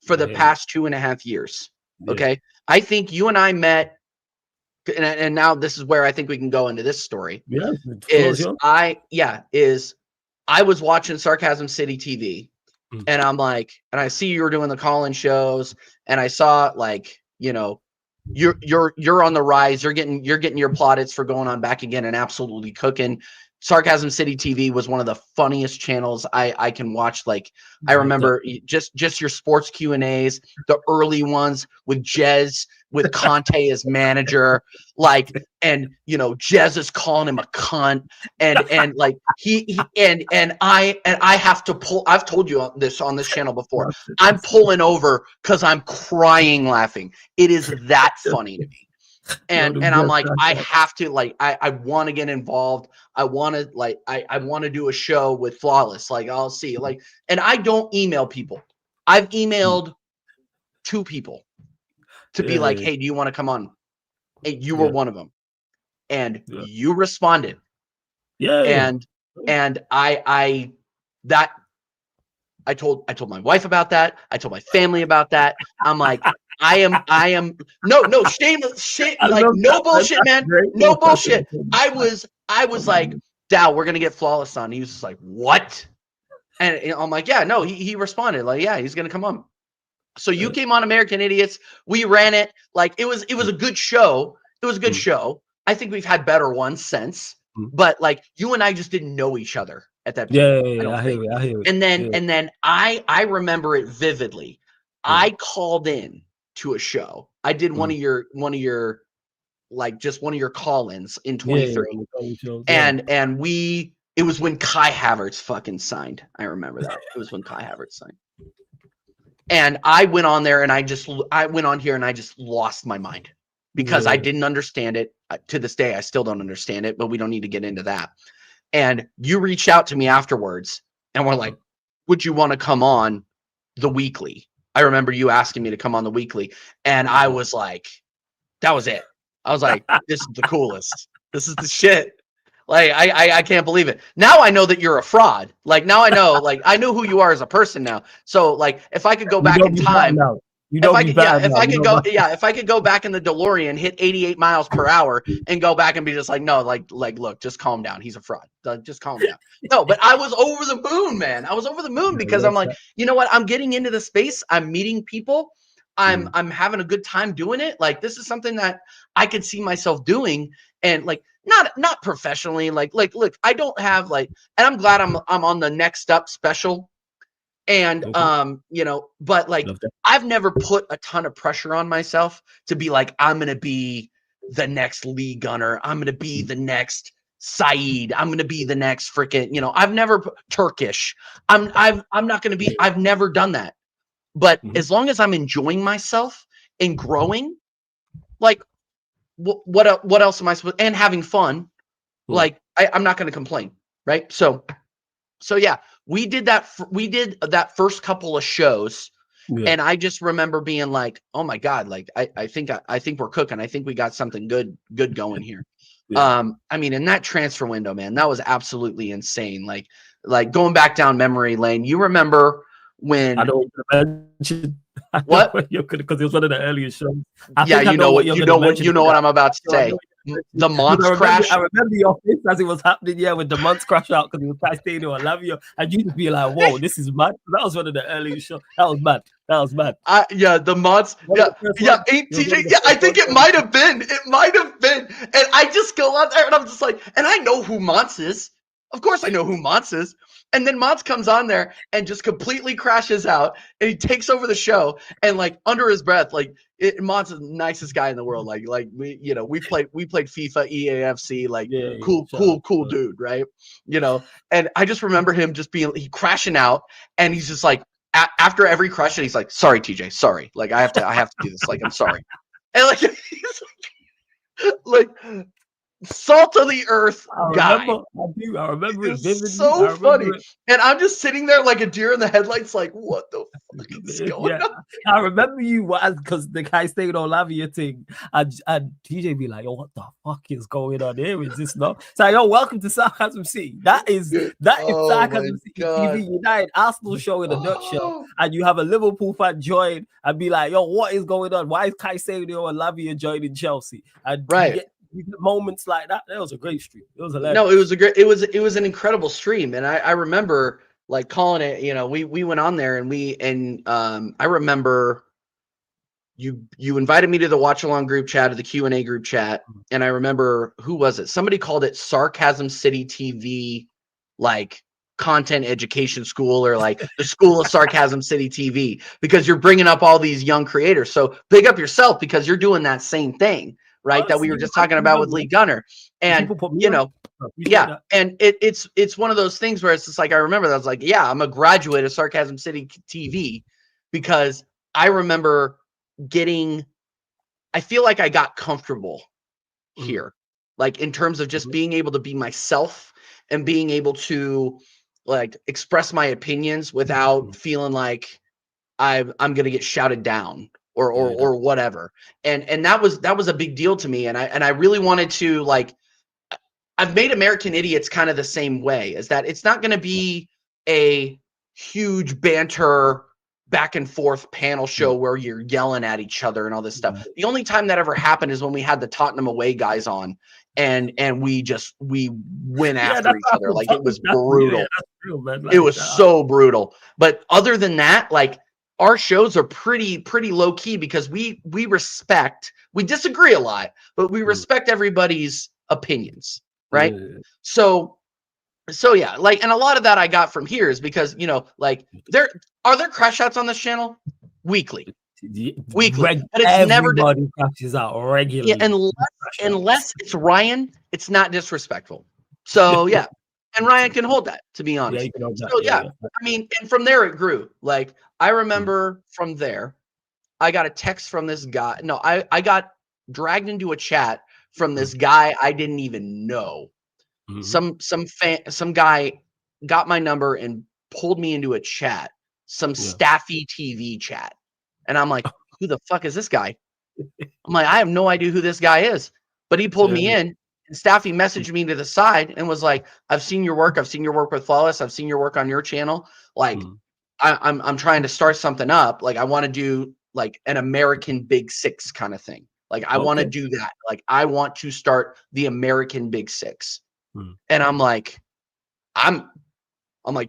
S2: for the past 2.5 years. Okay. I think you and I met, and now this is where I think we can go into this story. I was watching Sarcasm City TV, and I'm like, and I see you were doing the call-in shows, and I saw, like, you know, you're on the rise. You're getting your plaudits for going on Back Again and absolutely cooking. Sarcasm City TV was one of the funniest channels I can watch. Like, I remember just your sports Q&As, the early ones with Jez, with Conte as manager, like, and you know, Jez is calling him a cunt, and like I have to pull. I've told you this on this channel before. I'm pulling over because I'm crying laughing. It is that funny to me. And I'm like, I have to, like, I want to get involved. I want to, like, I want to do a show with Flawless. Like, I'll see, like, and I don't email people. I've emailed 2 people to be like, hey, do you want to come on? And you were one of them, and you responded. And I told my wife about that. I told my family about that. I'm like, I am no shameless, like, no bullshit, man. No bullshit. I was like, Dow, we're gonna get Flawless on. He was just like, what? And I'm like, yeah, no, he responded, like, yeah, he's gonna come on. So you came on American Idiots. We ran it. Like, it was a good show. It was a good show. I think we've had better ones since, but like, you and I just didn't know each other at that point.
S1: I hear it.
S2: And then I remember it vividly. I called in to a show. I did one of your like, just one of your call-ins in 23. And it was when Kai Havertz fucking signed. I remember that. It was when Kai Havertz signed. And I went on there and I went on here and I just lost my mind because I didn't understand it. To this day, I still don't understand it, but we don't need to get into that. And you reached out to me afterwards and were like, would you want to come on the weekly? I remember you asking me to come on the weekly. And I was like, that was it. I was like, this is the coolest. This is the shit. Like, I can't believe it. Now I know that you're a fraud. Like, now I know, like, I know who you are as a person now. So, like, if I could go back in time, if I could go back in the DeLorean, hit 88 miles per hour and go back and be just like, no, like, look, just calm down. He's a fraud. Just calm down. No, but I was over the moon, man. I was over the moon because I'm like, you know what? I'm getting into the space. I'm meeting people. I'm having a good time doing it. Like, this is something that I could see myself doing, and like, not professionally. Like, look, I don't have, like, and I'm glad I'm on the Next Up special. And you know, but like, I've never put a ton of pressure on myself to be like, I'm gonna be the next Lee Gunner. I'm gonna be the next Saeed. I'm gonna be the next freaking, you know, I've never Turkish. I'm not gonna be. I've never done that. But as long as I'm enjoying myself and growing, like, what else am I supposed, and having fun, like, I'm not going to complain, right? So yeah, we did that first couple of shows, and I just remember being like, oh my God, like, I think we're cooking. I think we got something good going here. I mean, in that transfer window, man, that was absolutely insane. Like going back down memory lane. You remember when?
S1: I don't mention what? Because it was one of the earliest shows.
S2: You know what I'm about to say. The Mons crash.
S1: I remember your face as it was happening. Yeah, with the Mons crash out because he was saying, "I love you," and you just be like, "Whoa, this is mad." That was one of the earliest shows. That was mad.
S2: The Mons. TJ. Yeah, I think it might have been. And I just go out there and I'm just like, and I know who Mons is. Of course, I know who Mons is. And then Mons comes on there and just completely crashes out, and he takes over the show. And like, under his breath, like, Mons is the nicest guy in the world. Like we played FIFA, EAFC, like, cool dude, right? You know, and I just remember him just he crashing out, and he's just like, after every crush, and he's like, sorry, TJ, sorry. Like, I have to do this. Like, I'm sorry. And like, salt of the earth guy.
S1: I remember
S2: It
S1: it
S2: was
S1: vividly.
S2: so
S1: I remember
S2: funny.
S1: it.
S2: And I'm just sitting there like a deer in the headlights, like, what the fuck is going
S1: Yeah,
S2: on?
S1: I remember you was because the guy stayed on Lavia thing, and TJ be like, "Yo, what the fuck is going on here? Is this not?" So, yo, welcome to Sarcasm City. That is
S2: Oh my
S1: Sarcasm City
S2: God.
S1: TV United Arsenal show in a nutshell.
S2: Oh.
S1: And you have a Liverpool fan join and be like, "Yo, what is going on? Why is Caicedo and Lavia joining Chelsea?" And
S2: Right.
S1: you get moments like that. That was a great stream. It was hilarious.
S2: No, it was an incredible stream. And I remember like calling it, we went on there and I remember you invited me to the watch along group chat or the Q&A group chat. And I remember, who was it? Somebody called it Sarcasm City TV, like content education school, or like the school of Sarcasm City TV, because you're bringing up all these young creators. So big up yourself, because you're doing that same thing, right? That we were just talking about with Lee Gunner. And,
S1: people put me on.
S2: yeah. And it's one of those things where it's just like, I remember that I was like, yeah, I'm a graduate of Sarcasm City TV, because I remember I feel like I got comfortable here, like in terms of just being able to be myself and being able to like express my opinions without feeling like I'm going to get shouted down or whatever. And that was a big deal to me. And I really wanted to, like, I've made American Idiots kind of the same way, is that it's not going to be a huge banter back and forth panel show where you're yelling at each other and all this stuff. The only time that ever happened is when we had the Tottenham away guys on, and we went after each other. Like, it was brutal. It was so brutal. But other than that, like, our shows are pretty low key, because we disagree a lot, but we respect everybody's opinions, right? So yeah, like, and a lot of that I got from here is because, like, there crash outs on this channel weekly, but it's never
S1: crashes out regularly.
S2: unless it's Ryan, it's not disrespectful. So yeah, and Ryan can hold that, to be honest. So yeah, I mean, and from there it grew. Like, I remember from there, I got a text from this guy. No, I got dragged into a chat from this guy I didn't even know. Some guy got my number and pulled me into a chat, some Staffy TV chat. And I'm like, who the fuck is this guy? I'm like, I have no idea who this guy is. But he pulled me in, and Staffy messaged me to the side and was like, I've seen your work. I've seen your work with Flawless. I've seen your work on your channel. Like, I'm trying to start something up. Like, I want to do like an American Big Six kind of thing. Like, I want to do that. Like, I want to start the American Big Six. And I'm like,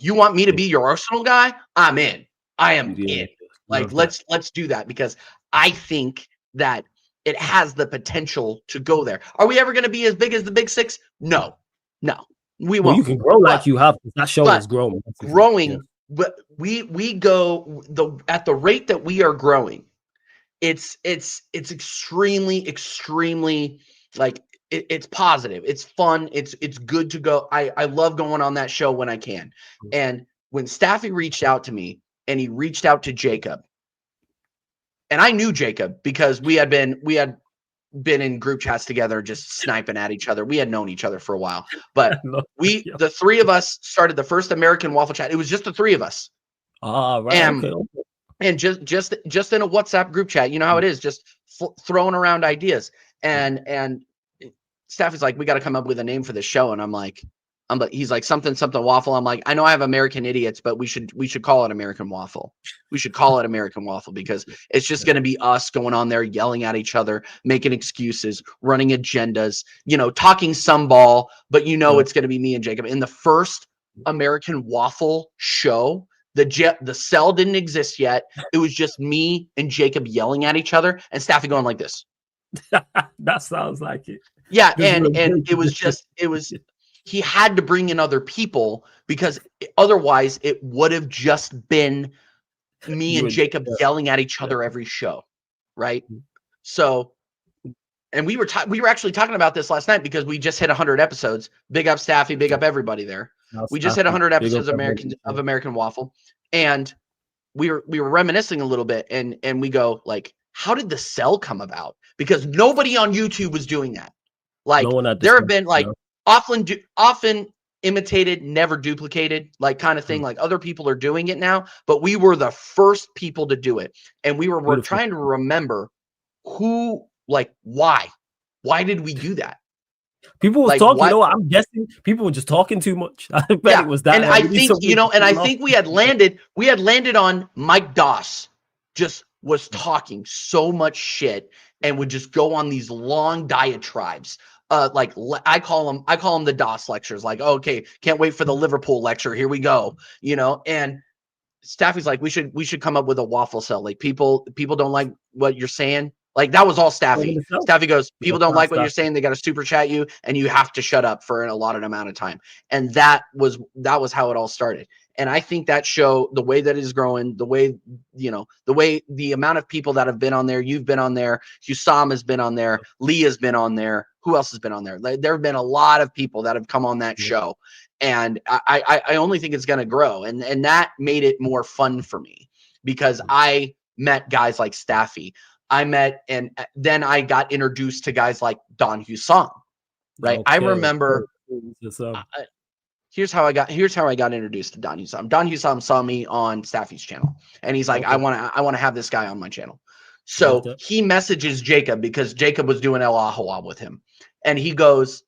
S2: you want me to be your Arsenal guy? I'm in. I am in. Like, let's do that, because I think that it has the potential to go there. Are we ever going to be as big as the Big Six? No, we won't.
S1: Well, you can grow like you have. That show is growing.
S2: Growing, but we go at the rate that we are growing. It's extremely like, it's positive. It's fun. It's good to go. I love going on that show when I can. And when Staffy reached out to me, and he reached out to Jacob, and I knew Jacob because we had been in group chats together, just sniping at each other. We had known each other for a while, but the three of us started the first American Waffle Chat. It was just the three of us.
S1: Right.
S2: And just in a WhatsApp group chat, you know how it is, just throwing around ideas. And Staffy's like, we got to come up with a name for this show. And I'm like, he's like, something waffle. I'm like, I know I have American Idiots, but we should call it American Waffle. We should call it American Waffle, because it's just going to be us going on there, yelling at each other, making excuses, running agendas, talking some ball, but it's going to be me and Jacob. In the first American Waffle show, the cell didn't exist yet. It was just me and Jacob yelling at each other, and Staffy going like this.
S1: That sounds like it.
S2: Yeah, and it was he had to bring in other people, because otherwise it would have just been me and Jacob yelling at each other every show, right? So, and we were actually talking about this last night, because we just hit 100 episodes. Big up Staffy, big up everybody there. We just hit 100 episodes of American Waffle, and we were reminiscing a little bit, and we go like, how did the cell come about? Because nobody on YouTube was doing that. Like
S1: no one had
S2: there have
S1: this,
S2: been like often imitated, never duplicated, like kind of thing. Like other people are doing it now, but we were the first people to do it. And we're trying to remember who, like, why did we do that?
S1: People was
S2: Like
S1: talking,
S2: what?
S1: I'm guessing people were just talking too much. I bet
S2: Yeah.
S1: it was that.
S2: And I think, we had landed on Mike Doss just was talking so much shit and would just go on these long diatribes. Like I call them the Doss lectures. Like, okay, can't wait for the Liverpool lecture. Here we go. And Staffy's like, we should come up with a waffle cell. Like people don't like what you're saying. Like that was all Staffy. Staffy goes, people don't like what you're saying. They got to super chat you, and you have to shut up for an allotted amount of time. And that was how it all started. And I think that show, the way that is growing, the way the amount of people that have been on there, you've been on there, Hussam has been on there, Lee has been on there. Who else has been on there? There have been a lot of people that have come on that show. And I only think it's going to grow. And that made it more fun for me because I met guys like Staffy. And then I got introduced to guys like Don Hussam, right? I remember here's how I got introduced to Don Hussam. Don Hussam saw me on Staffy's channel and he's like, I want to have this guy on my channel. So he messages Jacob because Jacob was doing El Ahwa with him. And he goes,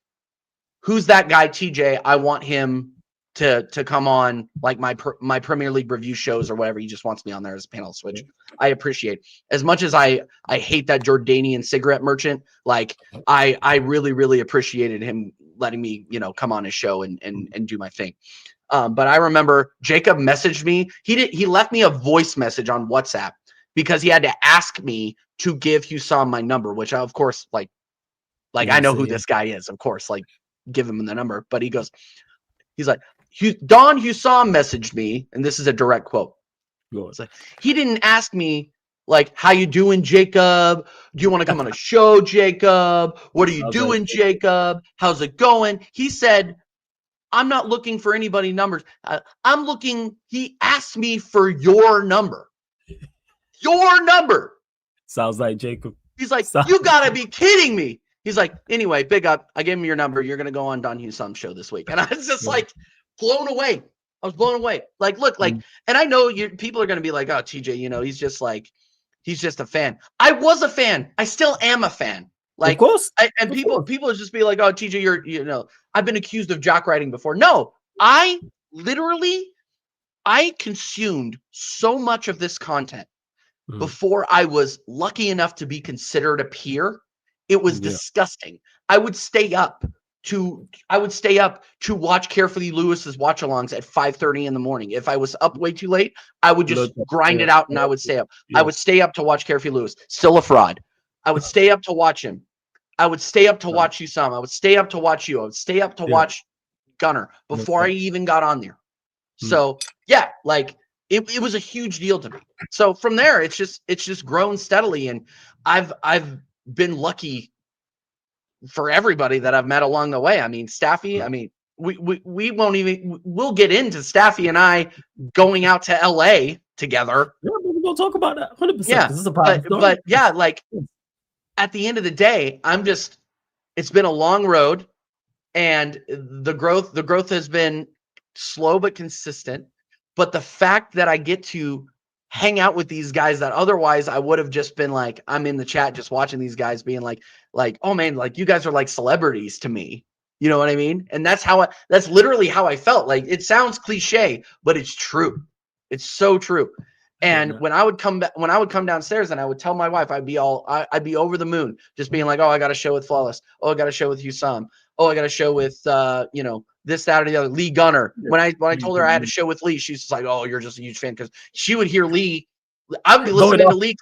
S2: who's that guy, TJ? I want him to come on like my Premier League review shows or whatever. He just wants me on there as a panel switch. I appreciate. As much as I hate that Jordanian cigarette merchant, like I really, really appreciated him letting me, come on his show and do my thing. But I remember Jacob messaged me. He left me a voice message on WhatsApp because he had to ask me to give Hussam my number, which I, of course, like I know who this guy is, of course, like give him the number. But he's like, Don Hussam messaged me, and this is a direct quote. It's like, he didn't ask me, like, how you doing, Jacob? Do you want to come on a show, Jacob? What are you doing, Jacob? How's it going? He said, I'm not looking for anybody numbers. He asked me for your number. Your number.
S1: Sounds like Jacob.
S2: He's like, you got to be kidding me. He's like, anyway, big up. I gave him your number. You're going to go on Don Hussam's show this week. And I was just like blown away. I was blown away. Like, look, like, and I know people are going to be like, oh, TJ, he's just a fan. I was a fan. I still am a fan. Like, of course. People just be like, oh, TJ, I've been accused of jock writing before. No, I consumed so much of this content before I was lucky enough to be considered a peer. It was disgusting. I would stay up to watch Carefully Lewis's watch-alongs at 5:30 in the morning. If I was up way too late, I would just grind it out and I would stay up. I would stay up to watch Carefree Lewis. Still a fraud. I would stay up to watch him. I would stay up to watch Hussam. I would stay up to watch you. I would stay up to watch Gunner before I even got on there. So like it was a huge deal to me. So from there, it's just grown steadily, and I've been lucky for everybody that I've met along the way. I mean, Staffy, I mean, we'll get into Staffy and I going out to LA together.
S1: Yeah, we're gonna talk about that 100%.
S2: Yeah,
S1: this is a
S2: but yeah, like at the end of the day, it's been a long road, and the growth has been slow but consistent. But the fact that I get to hang out with these guys that otherwise I would have just been like, I'm in the chat just watching these guys being like, oh man, like you guys are like celebrities to me. You know what I mean? And that's literally how I felt. Like, it sounds cliche, but it's true. It's so true. And when I would come downstairs and I would tell my wife, I'd be over the moon, just being like, oh, I got a show with Flawless. Oh, I got a show with Hussam. Oh, I got a show with, this, that, or the other. Lee Gunner. When I told her I had a show with Lee, she's just like, oh, you're just a huge fan, because she would hear Lee. I'd be listening to Lee.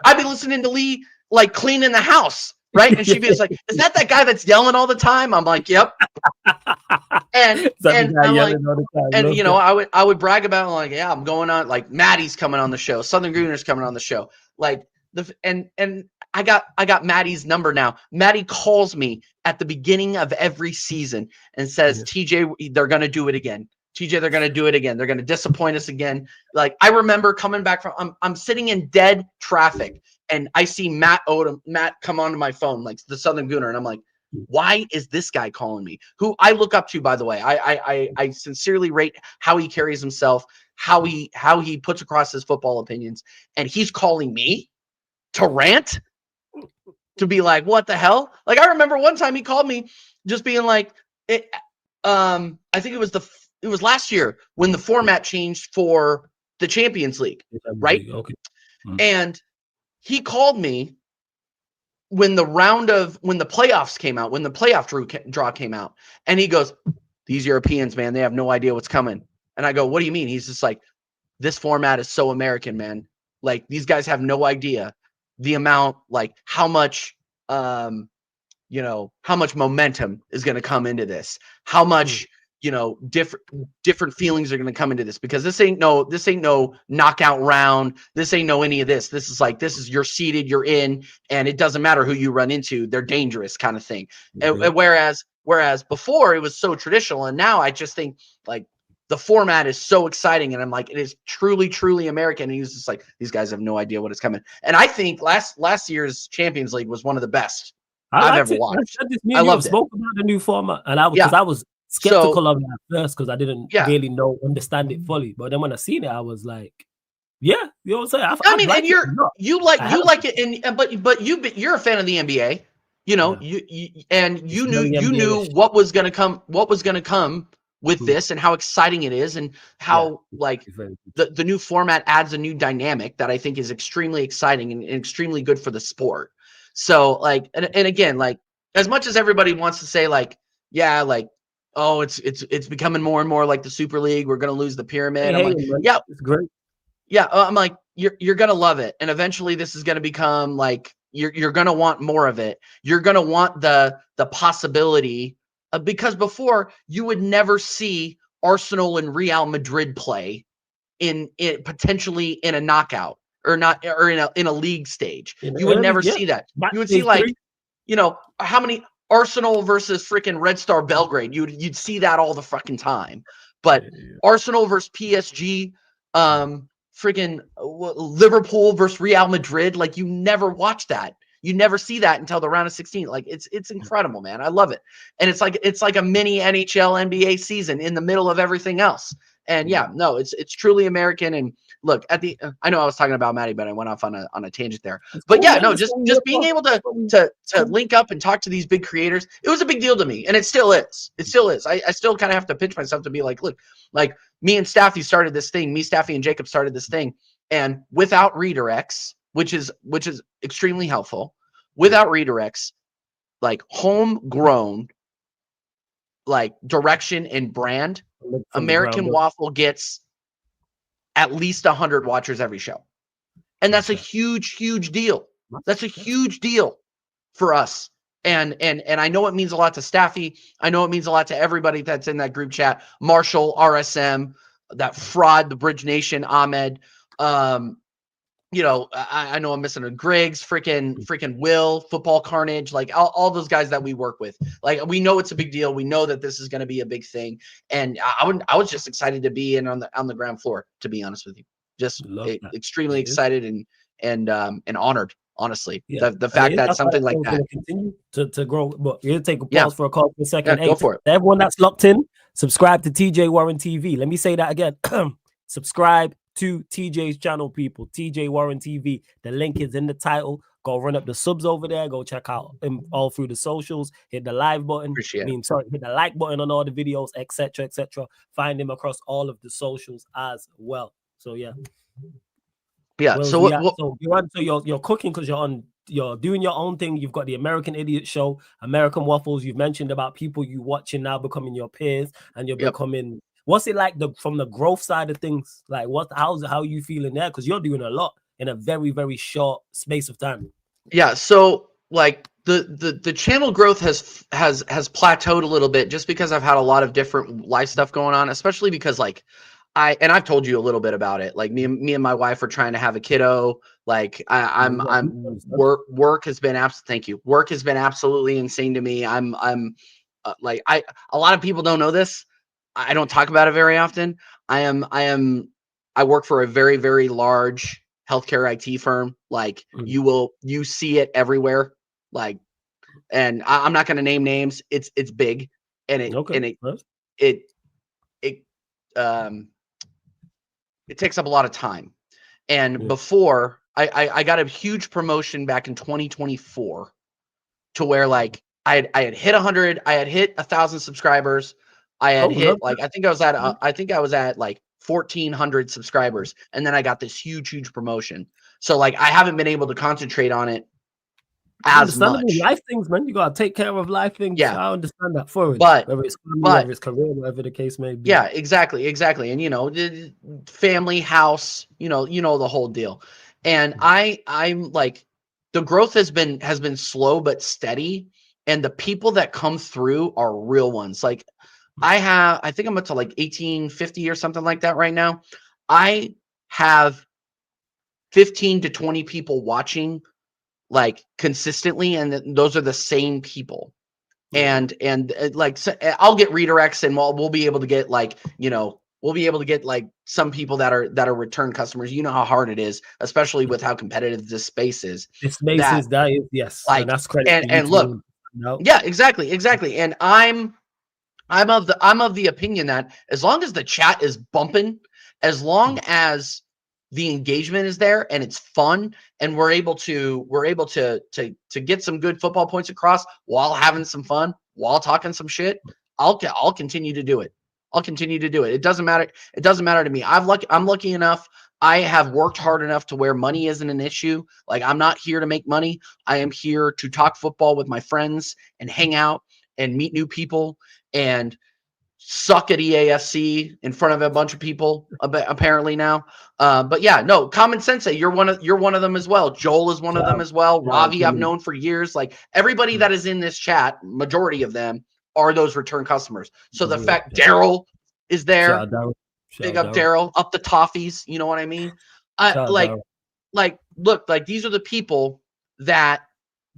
S2: I'd be listening to Lee like cleaning the house, right? And she'd be like, "Is that guy that's yelling all the time?" I'm like, "Yep." And I'm like, and I would brag about like, yeah, I'm going on. Like, Maddie's coming on the show. Southern Gooner's coming on the show. Like and I got Maddie's number now. Maddie calls me at the beginning of every season and says, TJ, they're going to do it again. TJ, they're going to do it again. They're going to disappoint us again. Like, I remember coming back from, I'm sitting in dead traffic and I see Matt come onto my phone, like the Southern Gooner. And I'm like, why is this guy calling me? Who I look up to, by the way. I sincerely rate how he carries himself, how he puts across his football opinions, and he's calling me to rant, to be like, what the hell? Like, I remember one time he called me just being like, I think it was last year when the format changed for the Champions League, right?
S1: Okay.
S2: And he called me when the playoffs came out, when the playoff draw came out, and he goes, these Europeans, man, they have no idea what's coming. And I go, what do you mean? He's just like, this format is so American, man. Like, these guys have no idea the amount, like how much how much momentum is going to come into this, how much different feelings are going to come into this, because this ain't no knockout round, this ain't no any of this. This is you're seated, you're in, and it doesn't matter who you run into, they're dangerous, kind of thing. And whereas before it was so traditional, and now I just think like the format is so exciting, and I'm like, it is truly American. And he's just like, these guys have no idea what is coming. And I think last year's Champions League was one of the best I've ever watched. I loved it.
S1: Spoke about the new format, and I was skeptical of it at first because I didn't really understand it fully. But then when I seen it, I was like, yeah, you know what I'm saying? I mean, and
S2: you like it, and but you're a fan of the NBA, you knew what was gonna come with this, and how exciting it is, and how the new format adds a new dynamic that I think is extremely exciting and extremely good for the sport. So like, and again, like, as much as everybody wants to say like, yeah, like, oh, it's becoming more and more like the Super League, we're gonna lose the pyramid. I'm like, yeah, it's great. Yeah, I'm like, you're gonna love it, and eventually this is gonna become like, you're gonna want more of it. You're gonna want the possibility. Because before, you would never see Arsenal and Real Madrid play in potentially in a knockout or in a league stage. You would never see that. You would see like, how many Arsenal versus freaking Red Star Belgrade. You'd see that all the fucking time. But Arsenal versus PSG, freaking Liverpool versus Real Madrid, like, you never watch that. You never see that until the round of 16. Like, it's incredible, man. I love it. And it's like a mini NHL NBA season in the middle of everything else. And yeah, no, it's truly American. And look, I know I was talking about Maddie, but I went off on a tangent there. But yeah, no, just being able to link up and talk to these big creators, it was a big deal to me, and it still is. It still is. I still kind of have to pinch myself to be like, look, like, me and Staffy started this thing. Me, Staffy, and Jacob started this thing, and without redirects, which is extremely helpful. Without redirects, like, homegrown, like, direction and brand, American Waffle gets at least 100 watchers every show. And that's a huge deal. That's a huge deal for us. And I know it means a lot to Staffy. I know it means a lot to everybody that's in that group chat. Marshall, RSM, that fraud, the Bridge Nation, Ahmed. I know I'm missing a Griggs, freaking Will, Football Carnage, like all those guys that we work with. Like, we know it's a big deal. We know that this is going to be a big thing, and I was just excited to be in on the ground floor. To be honest with you, just extremely excited and honored. Honestly, the fact that something like that
S1: continue to grow. But we'll take a pause for a call for a second.
S2: Go for it.
S1: Everyone that's locked in, subscribe to TJ Warren TV. Let me say that again. Subscribe to TJ's channel, people. TJ Warren TV. The link is in the title. Go run up the subs over there. Go check out him all through the socials. Hit the live button. Hit the like button on all the videos, etc. Find him across all of the socials as well. So yeah.
S2: Yeah.
S1: So you're cooking because you're doing your own thing. You've got the American Idiot Show, American Waffles. You've mentioned about people you watching now becoming your peers, and you're becoming. What's it like from the growth side of things? Like, how are you feeling there? Because you're doing a lot in a very, very short space of time.
S2: Yeah. So like the channel growth has plateaued a little bit, just because I've had a lot of different life stuff going on, especially because like I've told you a little bit about it. Like, me and my wife are trying to have a kiddo. Like, work has been thank you. Work has been absolutely insane to me. A lot of people don't know this. I don't talk about it very often. I work for a very, very large healthcare IT firm. Like, you see it everywhere. Like, and I'm not going to name names. It's big, and it takes up a lot of time. And before I got a huge promotion back in 2024 to where like I had hit 100, I had hit 1,000 subscribers. I had hit like I think I was at like 1,400 subscribers, and then I got this huge promotion. So like I haven't been able to concentrate on it as much.
S1: Life things, man. You gotta take care of life things.
S2: Yeah,
S1: I understand that for it.
S2: But
S1: whether it's family, whether it's career, whatever the case may be.
S2: Yeah, exactly. And you know, family, house, you know the whole deal. And I'm like, the growth has been slow but steady, and the people that come through are real ones. Like I think I'm up to like 1850 or something like that right now. I have 15 to 20 people watching like consistently, and those are the same people. And like so I'll get redirects, and we'll be able to get like, you know, we'll be able to get like some people that are return customers. You know how hard it is, especially with how competitive this space is.
S1: This space is yes,
S2: like,
S1: and that's credit.
S2: And look, yeah, exactly. And I'm of the opinion that as long as the chat is bumping, as long as the engagement is there and it's fun, and we're able to get some good football points across while having some fun, while talking some shit, I'll continue to do it. It doesn't matter. It doesn't matter to me. I'm lucky enough. I have worked hard enough to where money isn't an issue. Like, I'm not here to make money. I am here to talk football with my friends and hang out and meet new people and suck at EAFC in front of a bunch of people apparently now. But yeah, no, Common Sensei, you're one of them as well. Joel is one of them as well. Ravi, I've known for years. Like, everybody that is in this chat, majority of them are those return customers. So the fact Daryl is there, big up Daryl, up the toffees, you know what I mean? Look, like these are the people that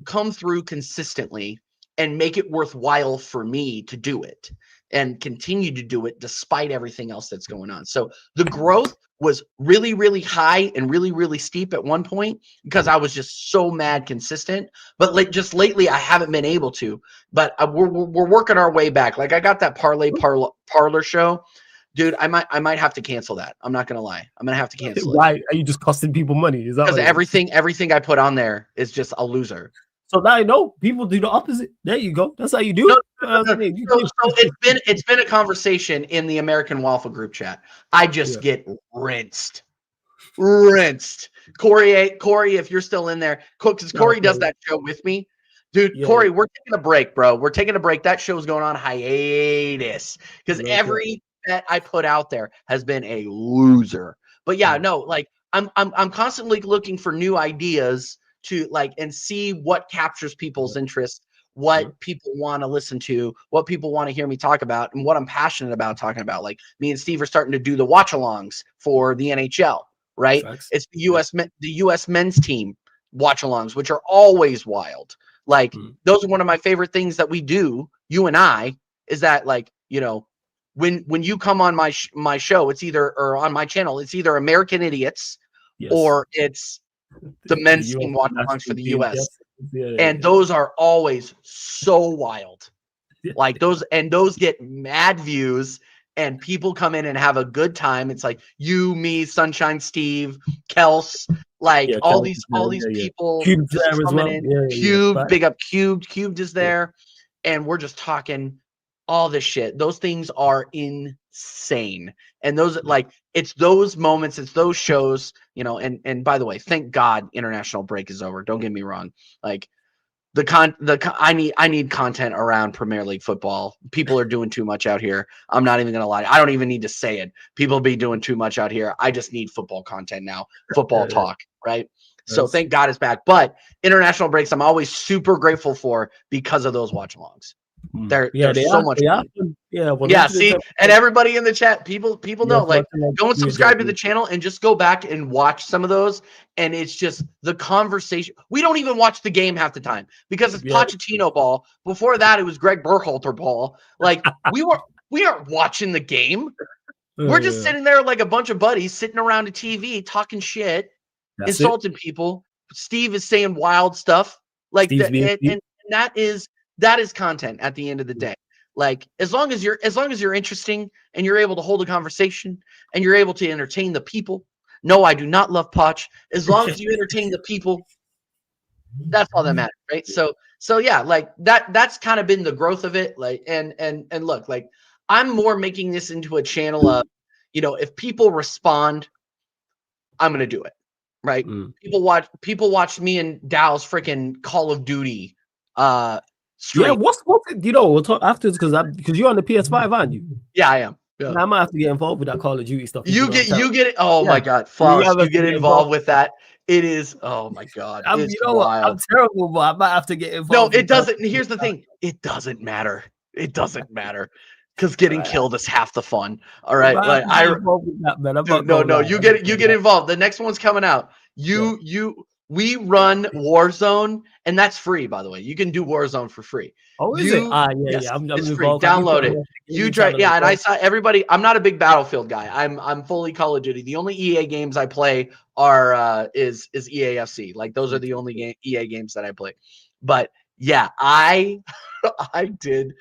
S2: come through consistently and make it worthwhile for me to do it and continue to do it despite everything else that's going on. So the growth was really, really high and really, really steep at one point because I was just so mad consistent. But just lately, I haven't been able to. But we're working our way back. Like, I got that parlor show. Dude, I might have to cancel that. I'm not gonna lie. I'm gonna have to cancel it.
S1: Why are you just costing people money? Is that
S2: because everything I put on there is just a loser.
S1: So now I know people do the opposite. There you go. That's how you do it.
S2: So it's been a conversation in the American Waffle group chat. I just get rinsed. Corey, if you're still in there, because Corey does that show with me. Dude, Corey, we're taking a break, bro. We're taking a break. That show's going on hiatus because every bet I put out there has been a loser. But yeah, no, like I'm constantly looking for new ideas to like and see what captures people's interest, what people want to listen to, what people want to hear me talk about, and what I'm passionate about talking about. Like, me and Steve are starting to do the watch-alongs for the NHL, right? It's the US men's team watch-alongs, which are always wild. Like, those are one of my favorite things that we do, you and I, is that, like, you know, when you come on my show, it's either, or on my channel, it's either American Idiots or it's the men's team watch-alongs for the US. And those are always so wild. Like, those get mad views, and people come in and have a good time. It's like you, me, Sunshine Steve, Kels, like all these people just coming in. Cube, big up Cubed. Cubed is there, and we're just talking all this shit. Those things are insane. And those, like, it's those moments, it's those shows, you know, and by the way, thank God international break is over. Don't get me wrong. Like, I need content around Premier League football. People are doing too much out here. I'm not even going to lie. I don't even need to say it. People be doing too much out here. I just need football content now. Football talk, right? So thank God it's back. But international breaks, I'm always super grateful for because of those watch-alongs. They're so much fun. See, and everybody in the chat, people know, like, go and subscribe to the channel and just go back and watch some of those, and it's just the conversation. We don't even watch the game half the time because it's Pochettino ball. Before that, it was Greg Berhalter ball. Like, we aren't watching the game. We're just sitting there like a bunch of buddies sitting around a TV talking shit, insulting people. Steve is saying wild stuff, like, and that is content at the end of the day. Like, as long as you're interesting and you're able to hold a conversation and you're able to entertain the people. No, I do not love Poch. As long as you entertain the people, that's all that matters, right? So yeah, like that's kind of been the growth of it. Like, and look, like, I'm more making this into a channel of, if people respond, I'm gonna do it, right? People watch me and Dow's freaking Call of Duty stream.
S1: Yeah, what's we'll talk after because you're on the PS5, aren't you?
S2: Yeah, I am. Yeah.
S1: I might have to get involved with that Call of Duty stuff.
S2: You get it. Oh my God, Flowers, you get involved with that. It is. Oh my God, it's wild.
S1: I'm terrible, but I might have to get involved.
S2: No, it doesn't. Here's the thing. It doesn't matter. It doesn't matter because getting killed is half the fun. All right, like no. You get involved. The next one's coming out. We run Warzone, and that's free, by the way. You can do Warzone for free.
S1: Oh, is it?
S2: Yes, it's free. Download it. You try, and I saw everybody. I'm not a big Battlefield guy. I'm fully Call of Duty. The only EA games I play are is EAFC. Like, those are the only EA games that I play. But yeah, I did.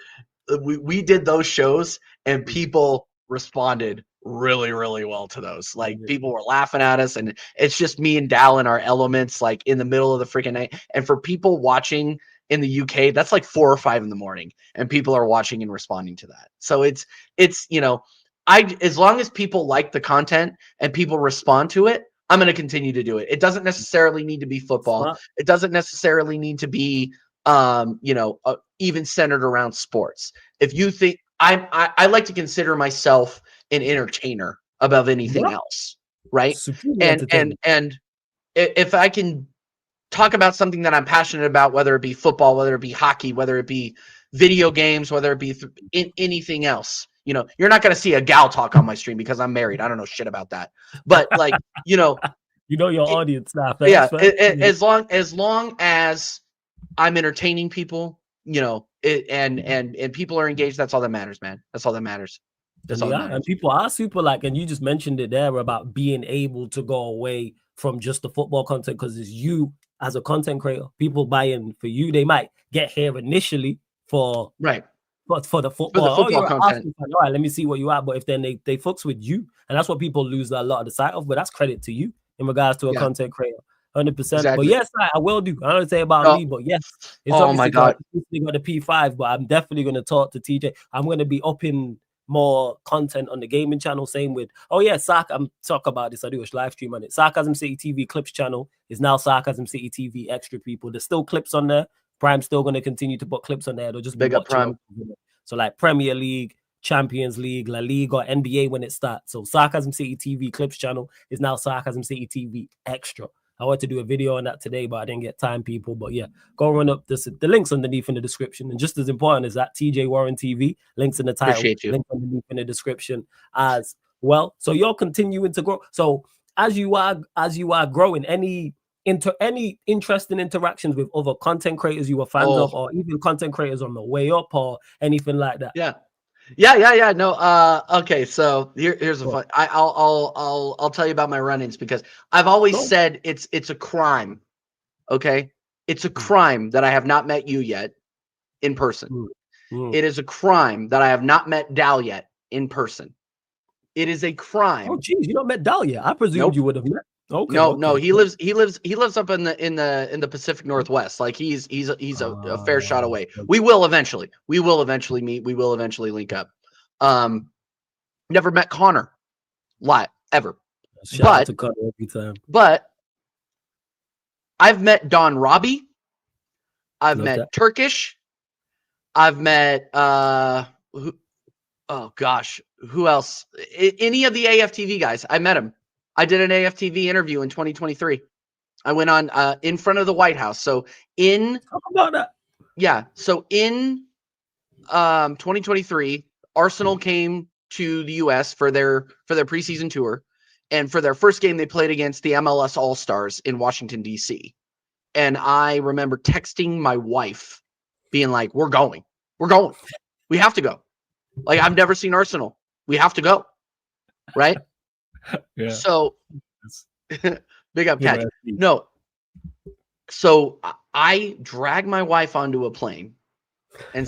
S2: We did those shows, and people responded really, really well to those. Like, people were laughing at us, and it's just me and Dal in our elements, like, in the middle of the freaking night. And for people watching in the UK, that's like 4 or 5 in the morning, and people are watching and responding to that. So it's as long as people like the content and people respond to it, I'm going to continue to do it. It doesn't necessarily need to be football. It doesn't necessarily need to be even centered around sports. If you think I like to consider myself an entertainer above anything else, right? And if I can talk about something that I'm passionate about, whether it be football, whether it be hockey, whether it be video games, whether it be anything else, you're not going to see a gal talk on my stream because I'm married. I don't know shit about that. But like,
S1: your audience now.
S2: Yeah, as long as I'm entertaining people, and people are engaged, that's all that matters, man. That's all that matters.
S1: And people are super and you just mentioned it there about being able to go away from just the football content, because it's you as a content creator. People buy in for you. They might get here initially for the football.
S2: For the football content.
S1: All right, let me see what you are. But if then they fucks with you, and that's what people lose a lot of the sight of. But that's credit to you in regards to a content creator. 100%. Exactly. But yes, I will do. I don't say about me, but yes.
S2: It's my God.
S1: Got the P5, but I'm definitely going to talk to TJ. I'm going to be upping more content on the gaming channel. Same with, I'm talk about this. I do a live stream on it. Sarcasm City TV Clips channel is now Sarcasm City TV Extra people. There's still clips on there. Prime's still going to continue to put clips on there. They'll just
S2: big up Prime.
S1: So like Premier League, Champions League, La Liga, NBA when it starts. So Sarcasm City TV Clips channel is now Sarcasm City TV Extra. I wanted to do a video on that today, but I didn't get time, people. But yeah, go run up the links underneath in the description. And just as important as that, TJ Warren TV, links in the title, links underneath in the description as well. So you're continuing to grow. So as you are growing, any interesting interactions with other content creators you were fans of, or even content creators on the way up, or anything like that?
S2: Yeah. No. Okay. So here's a fun. I'll tell you about my run-ins, because I've always said it's a crime. Okay. It's a crime that I have not met you yet in person. It is a crime that I have not met Dal yet in person. It is a crime.
S1: Oh, geez, you not met Dal yet? I presumed you would have met. Okay.
S2: No. He lives up in the Pacific Northwest. Like, he's a fair shot away. We will eventually meet. We will eventually link up. Never met Connor live ever.
S1: Shout out to Connor every time.
S2: But I've met Don Robbie. I've met Turkish. I've met who else? Any of the AFTV guys. I met him. I did an AFTV interview in 2023. I went on in front of the White House. So in 2023, Arsenal came to the US for their preseason tour, and for their first game they played against the MLS All-Stars in Washington DC. And I remember texting my wife being like, "We're going. We have to go. Like, I've never seen Arsenal. We have to go." Right? Yeah. So big up, Cat. No, So I drag my wife onto a plane and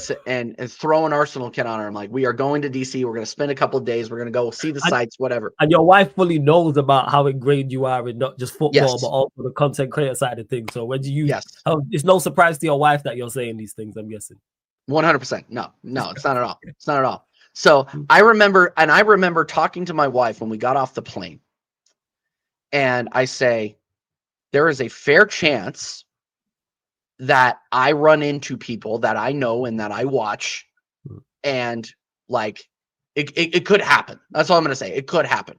S2: throw an Arsenal kit on her. I'm like, we are going to DC. We're going to spend a couple of days. We're going to go see the sights, whatever.
S1: And your wife fully knows about how ingrained you are in not just football,
S2: Yes.
S1: but also the content creator side of things. So when you,
S2: yes,
S1: it's no surprise to your wife that you're saying these things, I'm guessing.
S2: 100%. No, it's not at all. It's not at all. So I remember talking to my wife when we got off the plane, and I say, there is a fair chance that I run into people that I know and that I watch, and like it could happen. That's all I'm going to say. It could happen.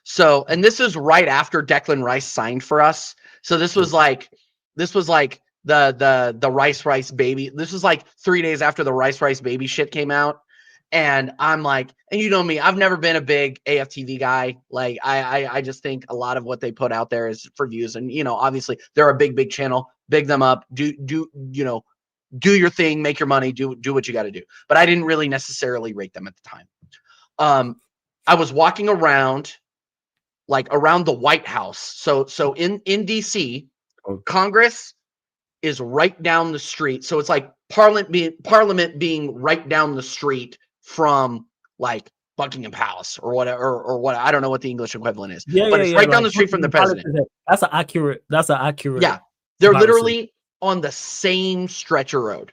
S2: So, and this is right after Declan Rice signed for us. So this was like the Rice baby. This was like 3 days after the Rice baby shit came out. And I'm like, and you know me, I've never been a big AFTV guy. Like I just think a lot of what they put out there is for views. And, you know, obviously they're a big channel, big them up, do your thing, make your money, do what you got to do. But I didn't really necessarily rate them at the time. I was walking around, like around the White House. So in DC, Congress is right down the street. So it's like Parliament being right down the street from like Buckingham Palace or whatever, or what, I don't know what the English equivalent is, but it's right down the street from the president.
S1: That's an accurate.
S2: Yeah, they're literally on the same stretch of road.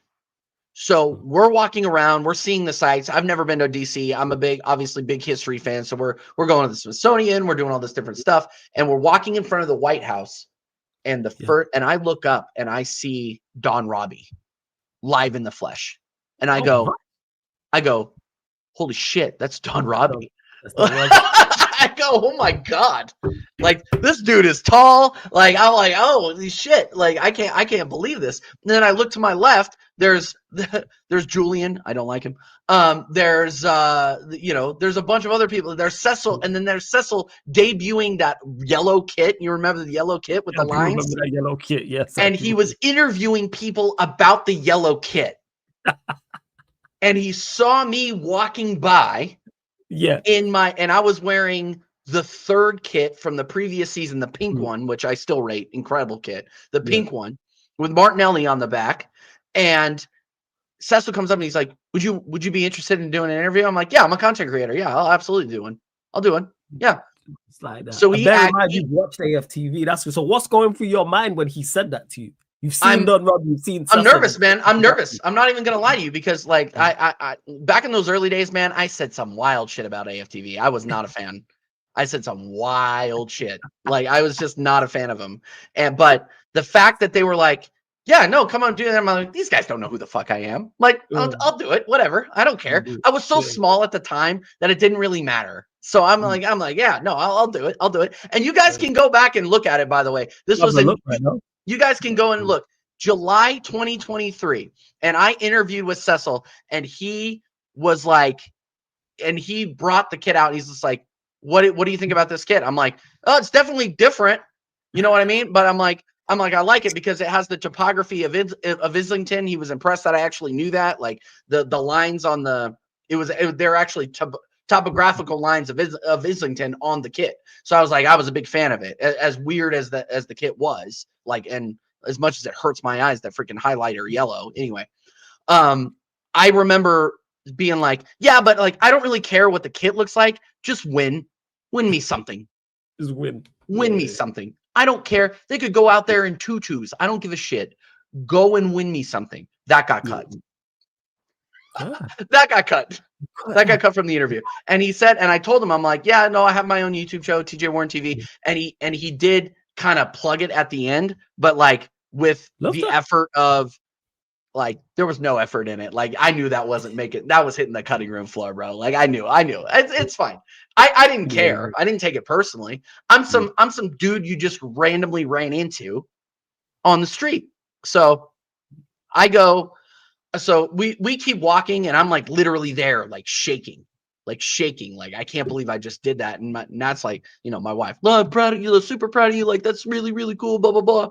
S2: So we're walking around, we're seeing the sights. I've never been to DC. I'm obviously big history fan. So we're going to the Smithsonian, we're doing all this different stuff, and we're walking in front of the White House. And and I look up and I see Don Robbie live in the flesh. And I go, holy shit, that's Don Robbie. I go, oh my God. Like, this dude is tall. Like, I'm like, oh, holy shit. Like, I can't believe this. And then I look to my left, there's Julian. I don't like him. There's a bunch of other people. There's Cecil, and then there's Cecil debuting that yellow kit. You remember the yellow kit with the lines? I remember
S1: that yellow kit, yes.
S2: And he was interviewing people about the yellow kit. And he saw me walking by.
S1: Yeah.
S2: And I was wearing the third kit from the previous season, the pink one, which I still rate, incredible kit. The pink one with Martinelli on the back. And Cecil comes up and he's like, would you be interested in doing an interview? I'm like, yeah, I'm a content creator. Yeah, I'll absolutely do one. I'll do one. Yeah.
S1: It's like that.
S2: So
S1: you've watched AFTV. So what's going through your mind when he said that to you? You've seen Don Rob, you've seen
S2: I'm nervous, man. I'm nervous. I'm not even gonna lie to you, because like I back in those early days, man, I said some wild shit about AFTV. I was not a fan. I said some wild shit. Like, I was just not a fan of them. But the fact that they were like, yeah, no, come on, do that. I'm like, these guys don't know who the fuck I am. Like, I'll do it, whatever. I don't care. I was so small at the time that it didn't really matter. So I'm like, yeah, no, I'll do it. I'll do it. And you guys can go back and look at it, by the way. This was you guys can go and look. July 2023. And I interviewed with Cecil, and he was like, and he brought the kit out. He's just like, what do you think about this kit? I'm like, oh, it's definitely different. You know what I mean? But I'm like, I like it because it has the topography of Islington. He was impressed that I actually knew that. Like the lines on they're actually topographical lines of Islington on the kit. So I was like, I was a big fan of it. As weird as the kit was, like, and as much as it hurts my eyes, that freaking highlighter yellow. Anyway, I remember being like, yeah, but like, I don't really care what the kit looks like. Just win me something.
S1: Just win
S2: me something. I don't care. They could go out there in tutus. I don't give a shit. Go and win me something. That got cut. That got cut. That got cut from the interview. And he said, and I told him, I'm like, yeah, no, I have my own YouTube show, TJ Warren TV. And he did kind of plug it at the end, but like with effort of, like, there was no effort in it. Like, I knew that was hitting the cutting room floor, bro. Like, I knew it's fine. I didn't care. I didn't take it personally. I'm some dude you just randomly ran into on the street. So we keep walking, and I'm like literally there, like shaking. Like, I can't believe I just did that. And that's like, you know, my wife, oh, I'm proud of you, super proud of you. Like, that's really, really cool, blah, blah, blah.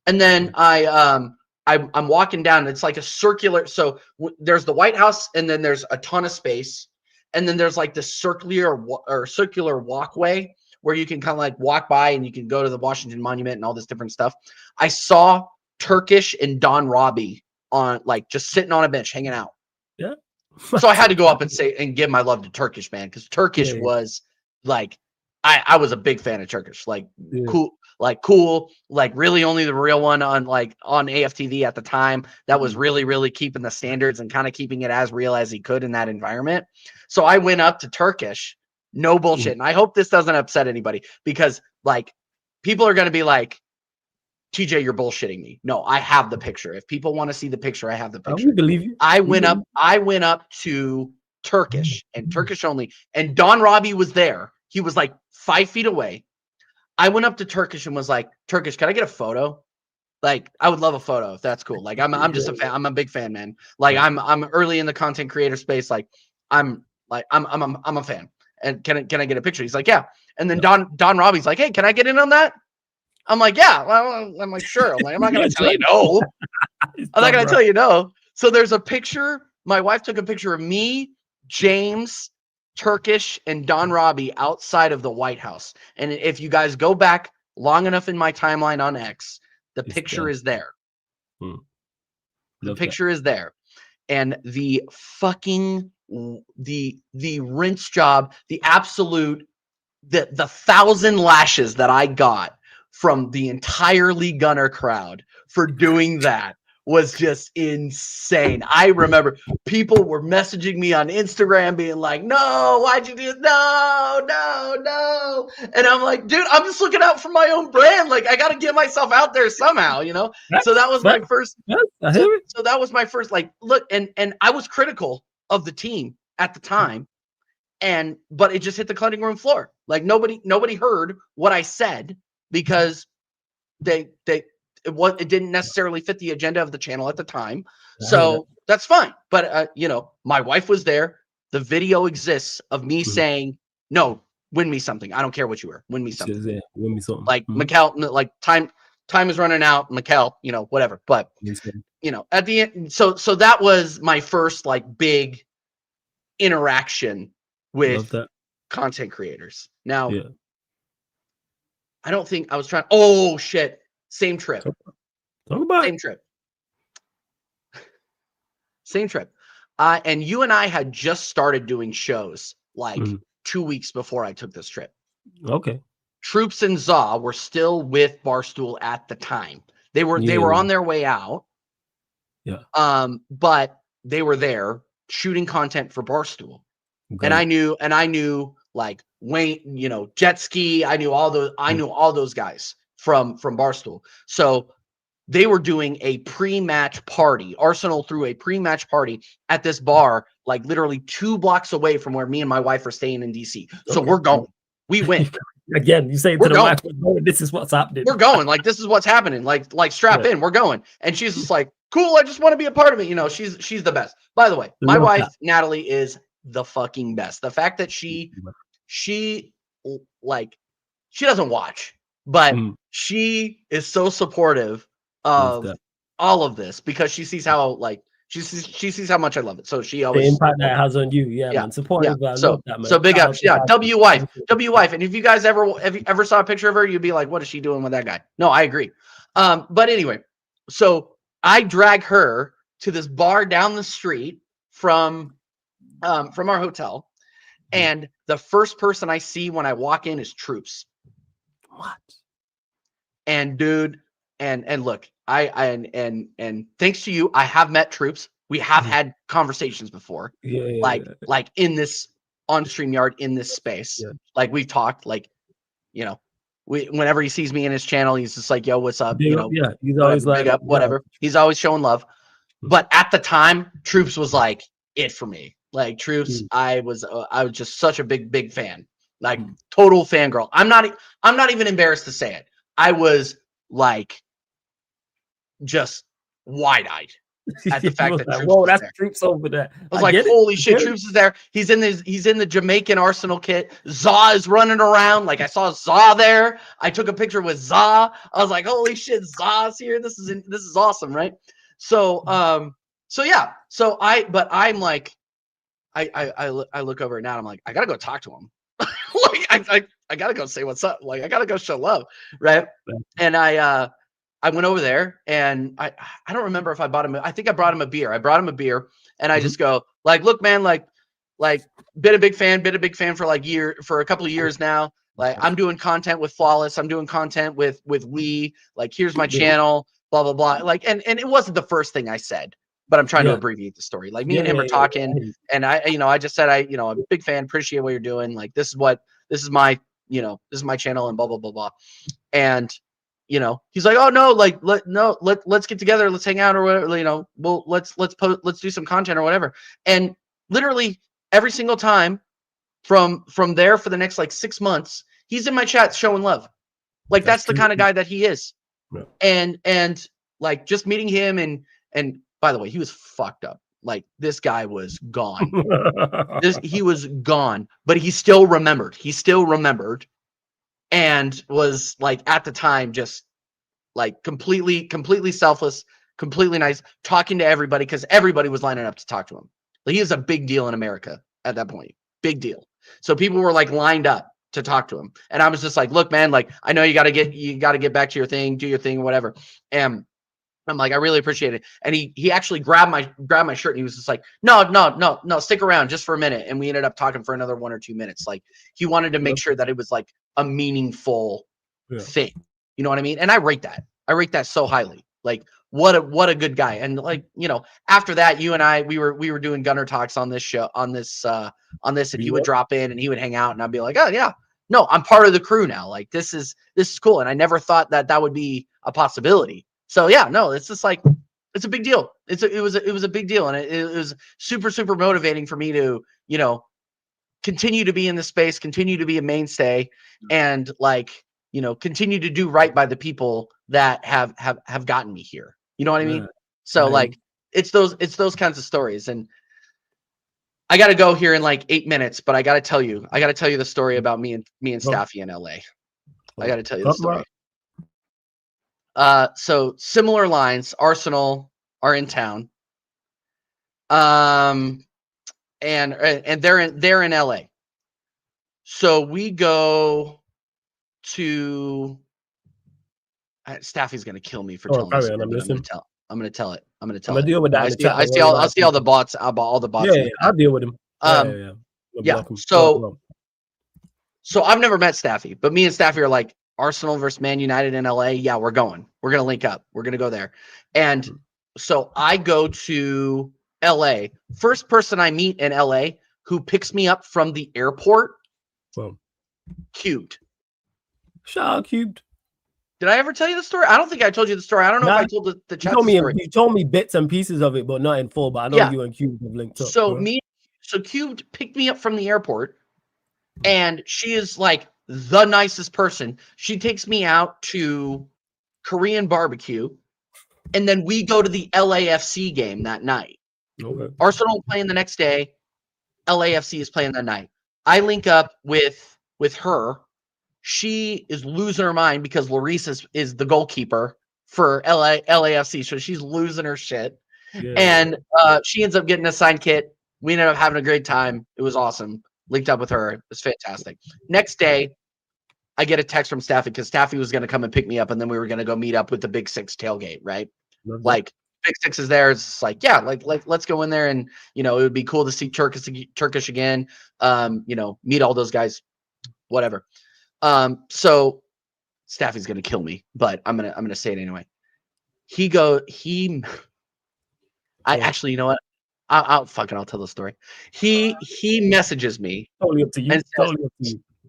S2: And then I'm walking down, and it's like a circular. So there's the White House, and then there's a ton of space. And then there's like this circular walkway where you can kind of like walk by and you can go to the Washington Monument and all this different stuff. I saw Turkish and Don Robbie on like just sitting on a bench hanging out.
S1: Yeah.
S2: So I had to go up and say and give my love to Turkish, man, because Turkish was like I was a big fan of Turkish, like cool, like really only the real one on AFTV at the time that was really keeping the standards and kind of keeping it as real as he could in that environment. So I went up to Turkish, no bullshit, and I hope this doesn't upset anybody because like people are gonna be like, TJ, you're bullshitting me. No, I have the picture. If people want to see the picture, I have the picture.
S1: We believe you.
S2: I went up to Turkish and Turkish only, and Don Robbie was there. He was like 5 feet away. I went up to Turkish and was like, Turkish, can I get a photo? Like, I would love a photo if that's cool. Like, I'm just a fan. I'm a big fan, man. Like, I'm early in the content creator space. Like, I'm a fan. And can I get a picture? He's like, yeah. And then Don Robbie's like, hey, can I get in on that? I'm like, yeah. Well, I'm like, sure. I'm like, I'm not gonna tell you no. I'm not gonna tell you no. So there's a picture. My wife took a picture of me, James, Turkish, and Don Robbie outside of the White House. And if you guys go back long enough in my timeline on X, the picture is there. The picture is there. And the fucking the rinse job, the absolute the 1,000 lashes that I got from the entire Lee Gunner crowd for doing that was just insane. I remember people were messaging me on Instagram being like, no, why'd you do it? No. And I'm like, dude, I'm just looking out for my own brand. Like, I got to get myself out there somehow, you know? So that was my first. So that was my first, like, look, and I was critical of the team at the time. But it just hit the cutting room floor. Like nobody heard what I said because it didn't necessarily fit the agenda of the channel at the time. So that's fine. But my wife was there. The video exists of me saying, no, win me something. I don't care what you wear. Win me something. Win me something. Like Mikkel, like time is running out. Mikkel, whatever. But at the end, so that was my first like big interaction with content creators. Now, I don't think I was trying. Oh shit! Same trip. Same trip. And you and I had just started doing shows like 2 weeks before I took this trip.
S1: Okay.
S2: Troopz and Zaw were still with Barstool at the time. They were on their way out.
S1: Yeah.
S2: But they were there shooting content for Barstool. Okay. And I knew like Wayne, Jet Ski. I knew all those guys from Barstool. So they were doing a pre-match party. Arsenal threw a pre-match party at this bar, like literally 2 blocks away from where me and my wife are staying in DC. So we're going. We went.
S1: Again, you say to the wife, this is what's happening.
S2: We're going. Like, this is what's happening. Like strap in. We're going. And she's just like, cool. I just want to be a part of it. She's the best. By the way, my wife, Natalie, is the fucking best. The fact that she doesn't watch, but she is so supportive of all of this because she sees how she sees how much I love it. So she always
S1: the impact that has on you. Man. Supportive.
S2: Yeah. So big ups. Yeah. W wife. And if you guys ever saw a picture of her, you'd be like, what is she doing with that guy? No, I agree. But anyway, so I drag her to this bar down the street from our hotel. And the first person I see when I walk in is Troopz.
S1: What?
S2: And dude, and look, and thanks to you, I have met Troopz. We have had conversations before. Like in this on StreamYard in this space. Yeah. Like we've talked, like, whenever he sees me in his channel, he's just like, yo, what's up?
S1: He's always like
S2: big up, whatever. He's always showing love. But at the time, Troopz was like it for me. Like Troopz, I was just such a big fan, like total fangirl. I'm not even embarrassed to say it. I was like just wide-eyed at the fact that Troopz
S1: whoa, that's Troopz over there.
S2: I was like, holy shit, Troopz is there. He's in the Jamaican Arsenal kit. Zaw is running around. Like I saw Zaw there. I took a picture with Zaw. I was like, holy shit, Zaw's here. This is awesome, right? So yeah. So I'm like, I look over now. I'm like, I gotta go talk to him. I gotta go say what's up. Like, I gotta go show love, right? And I went over there, and I don't remember if I bought him. I think I brought him a beer. I brought him a beer, and I just go like, look, man, like been a big fan for for a couple of years now. Like, I'm doing content with Flawless. I'm doing content with We. Like, here's my channel. Blah blah blah. Like, and it wasn't the first thing I said, but I'm trying to abbreviate the story. Like, me and him are talking, and I just said I'm a big fan. Appreciate what you're doing. Like, this is my channel, and blah blah blah blah. And he's like, oh no, like let's get together, let's hang out or whatever. Well, let's do some content or whatever. And literally every single time from there for the next like 6 months, he's in my chat showing love. Like, that's the kind of guy that he is. Yeah. And like, just meeting him, and by the way, he was fucked up. Like, this guy was gone. He was gone, but he still remembered. And was like, at the time, just like completely selfless, completely nice, talking to everybody, because everybody was lining up to talk to him. Like, he was a big deal in America at that point. Big deal. So people were like lined up to talk to him. And I was just like, look, man, like, I know you gotta get back to your thing, do your thing, whatever. And I'm like, I really appreciate it. And he actually grabbed my shirt, and he was just like, no, stick around just for a minute. And we ended up talking for another 1 or 2 minutes. Like, he wanted to make sure that it was like a meaningful thing. You know what I mean? And I rate that so highly. Like, what a good guy. And like, after that, you and I, we were doing Gunner Talks on this show, on this, and he would drop in and he would hang out, and I'd be like, oh yeah, no, I'm part of the crew now. Like, this is cool. And I never thought that would be a possibility. So yeah, no, it's just like, it's a big deal. It was a big deal. And it was super, super motivating for me to, continue to be in the space, continue to be a mainstay, and like, continue to do right by the people that have gotten me here. You know what I mean? So like, it's those kinds of stories. And I got to go here in like 8 minutes, but I got to tell you the story about me and Staffy in LA. I got to tell you the story. So similar lines, Arsenal are in town. And they're in LA. So we go to Staffy's gonna kill me for telling this. I'm gonna tell it. I'm gonna deal with that. I see all the bots.
S1: Yeah, I'll deal with him.
S2: Yeah. So I've never met Staffy, but me and Staffy are like, Arsenal versus Man United in LA. Yeah, we're going. We're gonna link up. We're gonna go there. And so I go to LA. First person I meet in LA who picks me up from the airport. Cubed.
S1: Shout out Cubed.
S2: Did I ever tell you the story? I don't think I told you the story. I don't know if I told the chat story.
S1: You told me bits and pieces of it, but not in full. But I know you and Cubed have linked up.
S2: So Cubed picked me up from the airport, and she is like the nicest person. She takes me out to Korean barbecue, and then we go to the LAFC game that night.
S1: Okay.
S2: Arsenal playing the next day. LAFC is playing that night. I link up with her. She is losing her mind because Larissa is the goalkeeper for LAFC, so she's losing her shit. Yeah. And she ends up getting a signed kit. We ended up having a great time. It was awesome. Linked up with her. It was fantastic. Next day, I get a text from Staffy because Staffy was going to come and pick me up, and then we were going to go meet up with the Big Six tailgate, right? Mm-hmm. Like, Big Six is there. It's like, yeah, like let's go in there, and it would be cool to see Turkish again. Meet all those guys, whatever. So Staffy's gonna kill me, but I'm gonna say it anyway. Actually, you know what? I'll tell the story. He messages me.
S1: Totally up to you.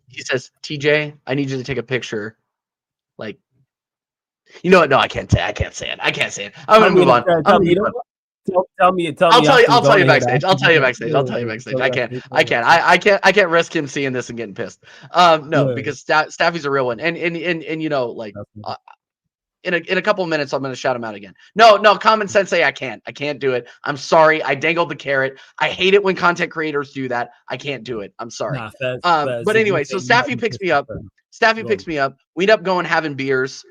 S2: He says, TJ, I need you to take a picture. Like, you know what? No, I can't say it. I'm gonna move on. Tell me. I'll tell you backstage. I can't risk him seeing this and getting pissed. Because Staffy's a real one. And in a couple of minutes, I'm going to shout him out again. No, Common Sensei, I can't do it. I'm sorry. I dangled the carrot. I hate it when content creators do that. I can't do it. I'm sorry. But anyway, so Staffy picks me up. We end up going having beers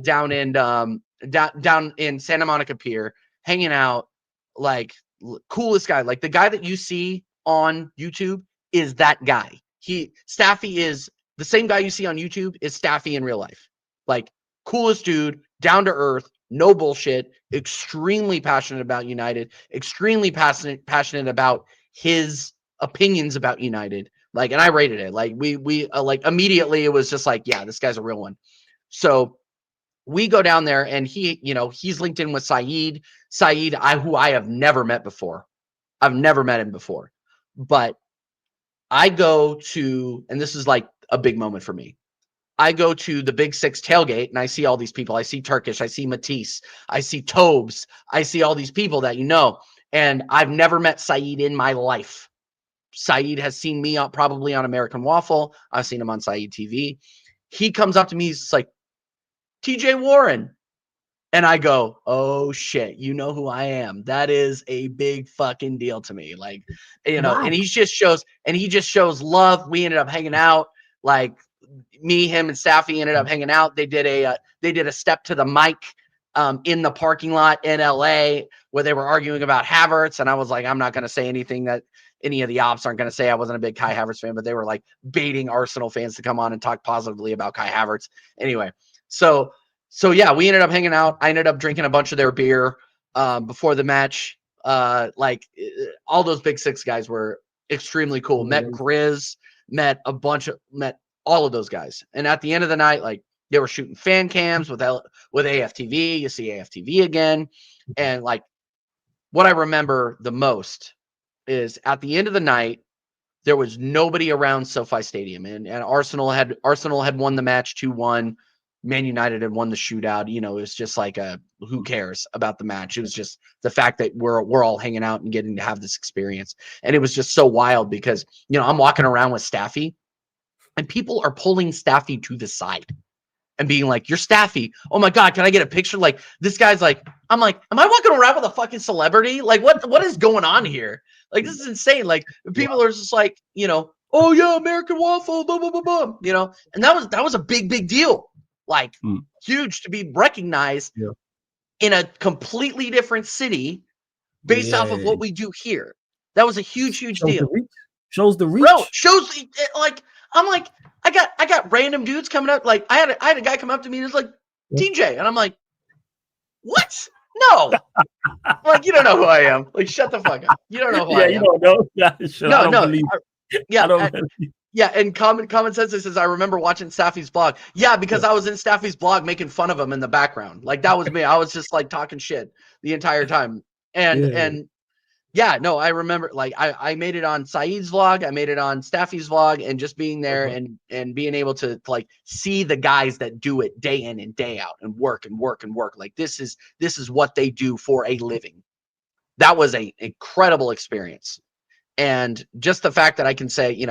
S2: down in Santa Monica Pier, hanging out. Like, coolest guy. Like, the guy that you see on YouTube is that guy. Staffy is the same guy you see on YouTube is Staffy in real life. Like, coolest dude, down to earth, no bullshit, extremely passionate about United, extremely passionate about his opinions about United. Like, and I rated it. Like, we like immediately it was just like, yeah, this guy's a real one. So we go down there and he's linked in with Saeed, who I have never met before. I've never met him before, but I go to, and this is like a big moment for me. I go to the Big Six tailgate and I see all these people. I see Turkish, I see Matisse, I see Troopz, I see all these people that and I've never met Saeed in my life. Saeed has seen me probably on American Waffle. I've seen him on Saeed TV. He comes up to me, he's like, TJ Warren. And I go, oh shit, you know who I am. That is a big fucking deal to me. Like, wow. And he just shows love. We ended up hanging out. Like, me, him, and Staffy ended up hanging out. They did a step to the mic in the parking lot in LA where they were arguing about Havertz. And I was like, I'm not going to say anything that any of the ops aren't going to say. I wasn't a big Kai Havertz fan, but they were like baiting Arsenal fans to come on and talk positively about Kai Havertz. Anyway, so yeah, we ended up hanging out. I ended up drinking a bunch of their beer before the match. All those Big Six guys were extremely cool. Met Grizz, met all of those guys. And at the end of the night, like, they were shooting fan cams with AFTV. You see AFTV again. And like, what I remember the most is at the end of the night, there was nobody around SoFi Stadium, and Arsenal had won the match 2-1. Man United had won the shootout. It was just like who cares about the match? It was just the fact that we're all hanging out and getting to have this experience. And it was just so wild because, I'm walking around with Staffy and people are pulling Staffy to the side and being like, you're Staffy. Oh my God, can I get a picture? Like, this guy's like, I'm like, am I walking around with a fucking celebrity? Like, what is going on here? Like, this is insane. Like, people are just like, oh yeah, American Waffle, blah, blah, blah, blah, and that was a big, big deal. Like, huge to be recognized in a completely different city based off of what we do here. That was a huge, huge deal.
S1: Shows the reach.
S2: Bro, shows like, I'm like, I got random dudes coming up. Like, I had a guy come up to me and was like, TJ, and I'm like, what? No. Like, you don't know who I am. Like, shut the fuck up. You don't know who I am.
S1: You don't know. Yeah, sure.
S2: No. Yeah, and common sense says, I remember watching Staffy's blog. Yeah, because I was in Staffy's blog making fun of him in the background. Like, that was me. I was just like talking shit the entire time. And I remember, like, I made it on Saeed's vlog, I made it on Staffy's vlog, and just being there and being able to like see the guys that do it day in and day out and work and work and work. Like, this is what they do for a living. That was an incredible experience. And just the fact that I can say,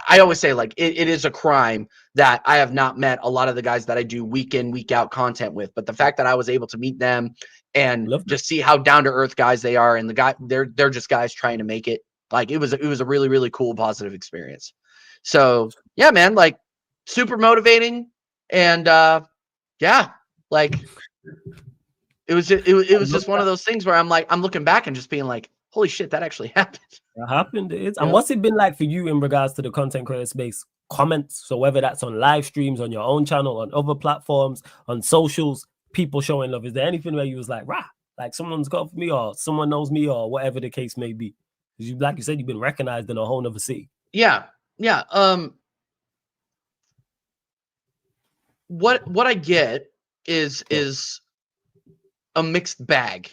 S2: I always say, like, it is a crime that I have not met a lot of the guys that I do week in, week out content with. But the fact that I was able to meet them and just see how down to earth guys they are, and they're just guys trying to make it. Like, it was a really, really cool, positive experience. So yeah, man, like, super motivating. And like, it was just one of those things where I'm like, I'm looking back and just being like, holy shit, that actually happened.
S1: That happened. And what's it been like for you in regards to the content creator space? Comments, so whether that's on live streams, on your own channel, on other platforms, on socials, people showing love. Is there anything where you was like, rah, like someone's got for me, or someone knows me, or whatever the case may be? Because you, like you said, you've been recognized in a whole nother city.
S2: Yeah. What I get is a mixed bag,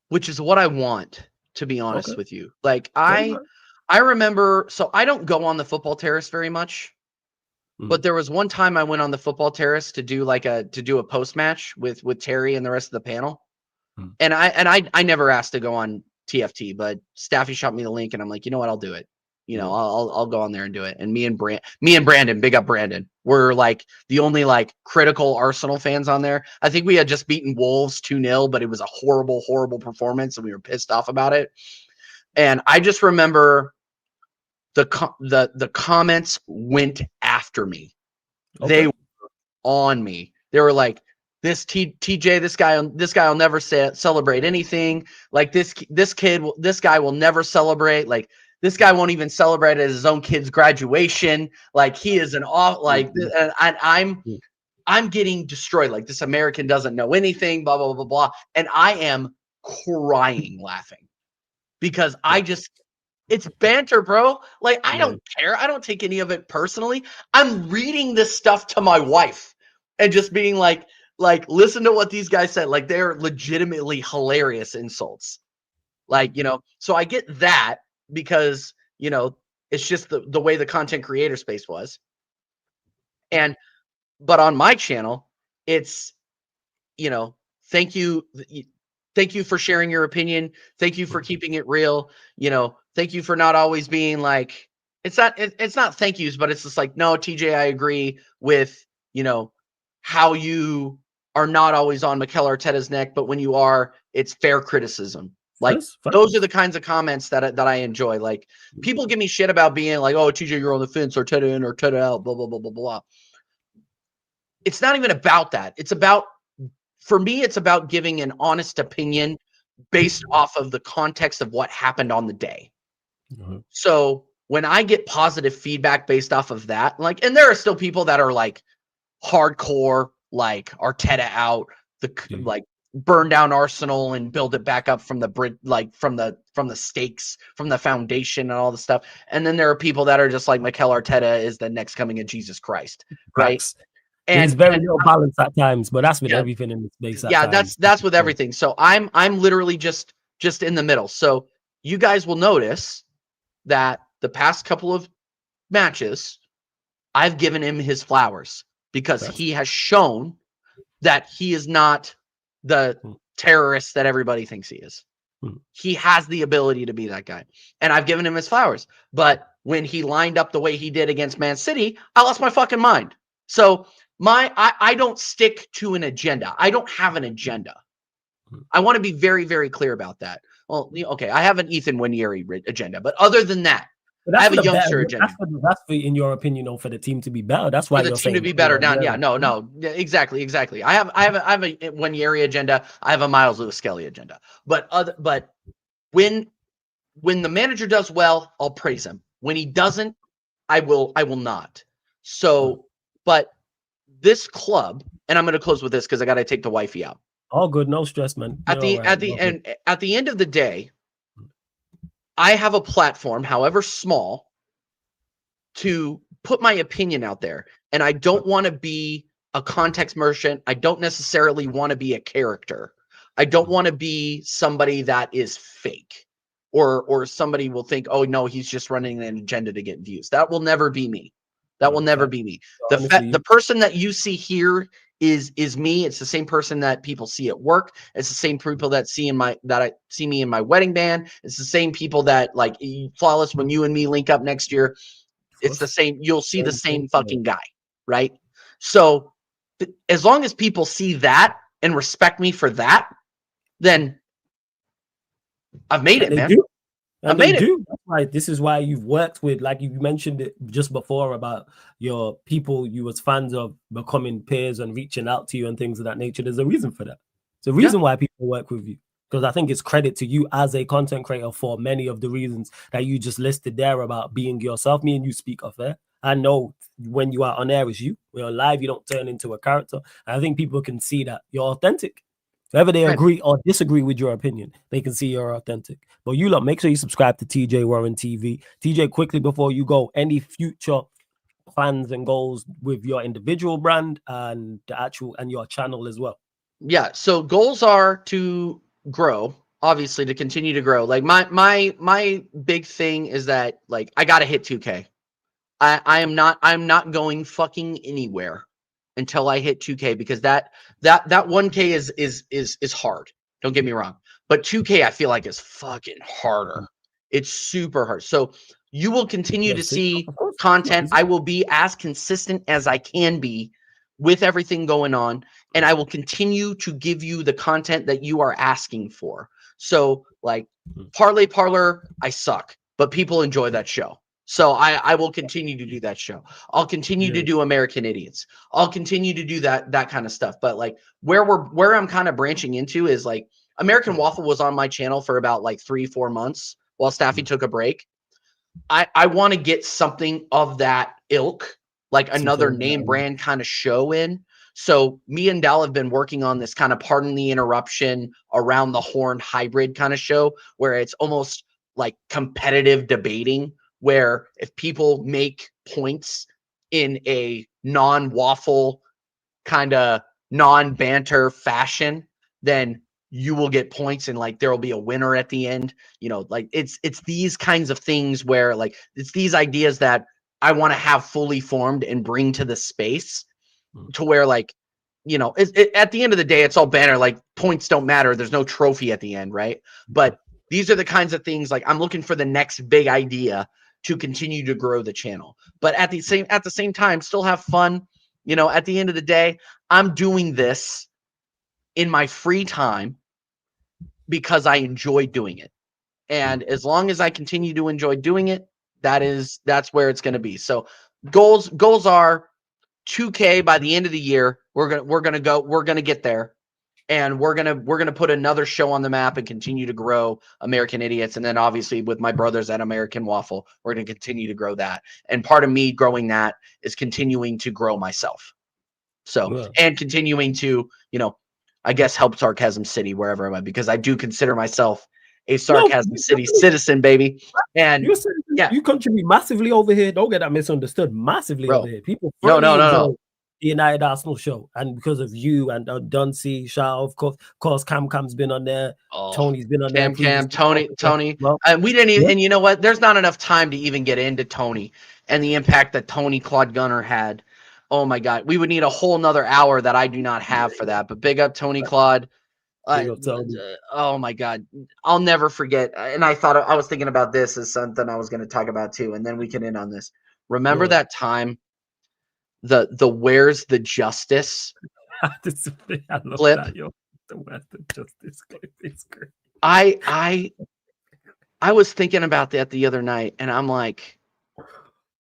S2: which is what I want, to be honest with you. Like, I remember, so I don't go on the football terrace very much, but there was one time I went on the football terrace to do a post match with Terry and the rest of the panel. And I never asked to go on TFT, but Staffy shot me the link and I'm like, you know what, I'll do it. I'll go on there and do it. And me and Brandon, big up Brandon, were like the only like critical Arsenal fans on there. I think we had just beaten Wolves 2-0, but it was a horrible, horrible performance and we were pissed off about it. And I just remember the comments went after me. They were on me. They were like, this TJ, this guy will never celebrate anything. Like, this guy will never celebrate. Like, this guy won't even celebrate his own kid's graduation. Like he is and I'm getting destroyed. Like this American doesn't know anything, blah, blah, blah, blah. And I am crying laughing because it's banter, bro. Like, I don't care. I don't take any of it personally. I'm reading this stuff to my wife and just being like, listen to what these guys said. Like, they're legitimately hilarious insults. Like, so I get that because, it's just the way the content creator space was. But on my channel, it's, thank you for sharing your opinion. Thank you for keeping it real. Thank you for not always being like, it's not thank yous, but it's just like, no, TJ, I agree with, how you are not always on Mikel Arteta's neck, but when you are, it's fair criticism. Like those are the kinds of comments that I enjoy. Like people give me shit about being like, oh, TJ, you're on the fence, or Arteta in or Arteta out, blah, blah, blah, blah, blah. It's not even about that. For me, it's about giving an honest opinion based off of the context of what happened on the day. Mm-hmm. So when I get positive feedback based off of that, like, and there are still people that are like hardcore, like Arteta out, like burn down Arsenal and build it back up from the stakes, from the foundation and all the stuff. And then there are people that are just like Mikel Arteta is the next coming of Jesus Christ, right?
S1: And it's very well balanced at times, but that's with everything in the space.
S2: That's with everything. So I'm literally just in the middle. So you guys will notice that the past couple of matches, I've given him his flowers because he has shown that he is not the terrorist that everybody thinks he is. He has the ability to be that guy, and I've given him his flowers. But when he lined up the way he did against Man City, I lost my fucking mind. So I don't stick to an agenda. I don't have an agenda. I want to be very, very clear about that. Well, okay, I have an Ethan Winieri agenda, but other than that, I have a youngster agenda.
S1: That's for, in your opinion, for the team to be better. That's why
S2: for the team to be better. No, exactly. I have a Winieri agenda. I have a Miles Lewis Skelly agenda. But when the manager does well, I'll praise him. When he doesn't, I will not. So, but this club, and I'm going to close with this because I got to take the wifey out.
S1: All good, no stress, man.
S2: At the end of the day, I have a platform, however small, to put my opinion out there, and I don't want to be a context merchant. I don't necessarily want to be a character. I don't want to be somebody that is fake, or somebody will think, oh no, he's just running an agenda to get views. That will never be me. That will never be me. The person that you see here is me. It's the same person that people see at work. It's the same people that see me in my wedding band. It's the same people that like Flawless when you and me link up next year. It's the same. You'll see the same fucking guy, right? So as long as people see that and respect me for that, then I've made it, man.
S1: And they do. That's why this is why you've worked with, like you mentioned it just before about your people you was fans of becoming peers and reaching out to you and things of that nature. There's a reason for that. It's a reason why people work with you, because I think it's credit to you as a content creator for many of the reasons that you just listed there about being yourself. Me and you speak off air. I know when you are on air as you. When you're live, you don't turn into a character. And I think people can see that you're authentic. Whether they agree or disagree with your opinion, they can see you're authentic. But you lot, make sure you subscribe to TJ Warren TV. TJ, quickly before you go, any future plans and goals with your individual brand and your channel as well?
S2: Yeah, so goals are to grow, obviously, to continue to grow. Like my big thing is that like I gotta hit 2K. I'm not going fucking anywhere until I hit 2K, because that 1K is hard. Don't get me wrong. But 2K I feel like is fucking harder. It's super hard. So you will continue to see content. I will be as consistent as I can be with everything going on, and I will continue to give you the content that you are asking for. So like Parlay Parlor, I suck, but people enjoy that show. So I will continue to do that show. I'll continue to do American Idiots. I'll continue to do that kind of stuff. But like where I'm kind of branching into is like American Waffle was on my channel for about like 3-4 months while Staffy took a break. I want to get something of that ilk, like another name brand kind of show in. So me and Dal have been working on this kind of pardon the interruption around the horn hybrid kind of show where it's almost like competitive debating, where if people make points in a non-waffle kind of non-banter fashion, then you will get points and like there will be a winner at the end. You know, like it's these kinds of things where like it's these ideas that I want to have fully formed and bring to the space to where like, you know, at the end of the day, it's all banner. Like points don't matter. There's no trophy at the end, right? But these are the kinds of things like I'm looking for the next big idea to continue to grow the channel. But at the same time, still have fun. You know, at the end of the day, I'm doing this in my free time because I enjoy doing it. And as long as I continue to enjoy doing it, that's where it's going to be. So goals are 2K by the end of the year. We're going to get there. And we're gonna put another show on the map and continue to grow American Idiots. And then obviously with my brothers at American Waffle, we're gonna continue to grow that. And part of me growing that is continuing to grow myself. So and continuing to, you know, I guess help Sarcasm City wherever I'm at, because I do consider myself a Sarcasm City citizen, baby. And
S1: you contribute massively over here. Don't get that misunderstood. Massively over here. People
S2: no.
S1: The United Arsenal show, and because of you and Dunsey, Shaw, of course, Cam's been on there. Tony's been on there.
S2: Tony. And we didn't even. And you know what? There's not enough time to even get into Tony and the impact that Tony Claude Gunner had. Oh my God, we would need a whole nother hour that I do not have for that. But big up Tony Claude. Oh my God, I'll never forget. And I was thinking about this as something I was going to talk about too, and then we can end on this. Remember that time? The where's the justice clip?
S1: The where's the justice clip is great.
S2: I was thinking about that the other night, and I'm like,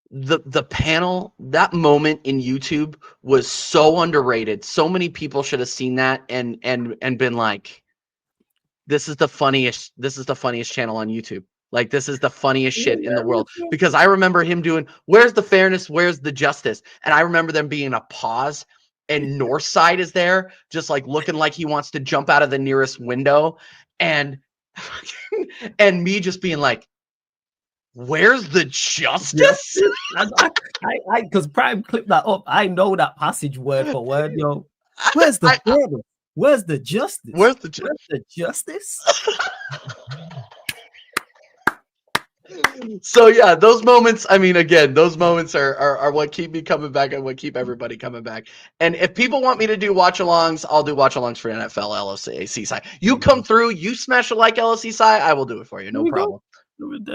S2: the panel, that moment in YouTube was so underrated. So many people should have seen that and been like, this is the funniest channel on YouTube. Like, this is the funniest shit in the world. Because I remember him doing, where's the fairness? Where's the justice? And I remember them being a pause, and Northside is there, just like looking like he wants to jump out of the nearest window. And me just being like, where's the justice?
S1: I because Prime clipped that up. I know that passage word for word, yo. Where's the fairness? Where's the justice?
S2: Where's the
S1: justice?
S2: So yeah, those moments, I mean, again, those moments are what keep me coming back and what keep everybody coming back. And if people want me to do watch-alongs, I'll do watch-alongs for NFL LSC side. You come through, you smash a like LSC side, I will do it for you, no problem.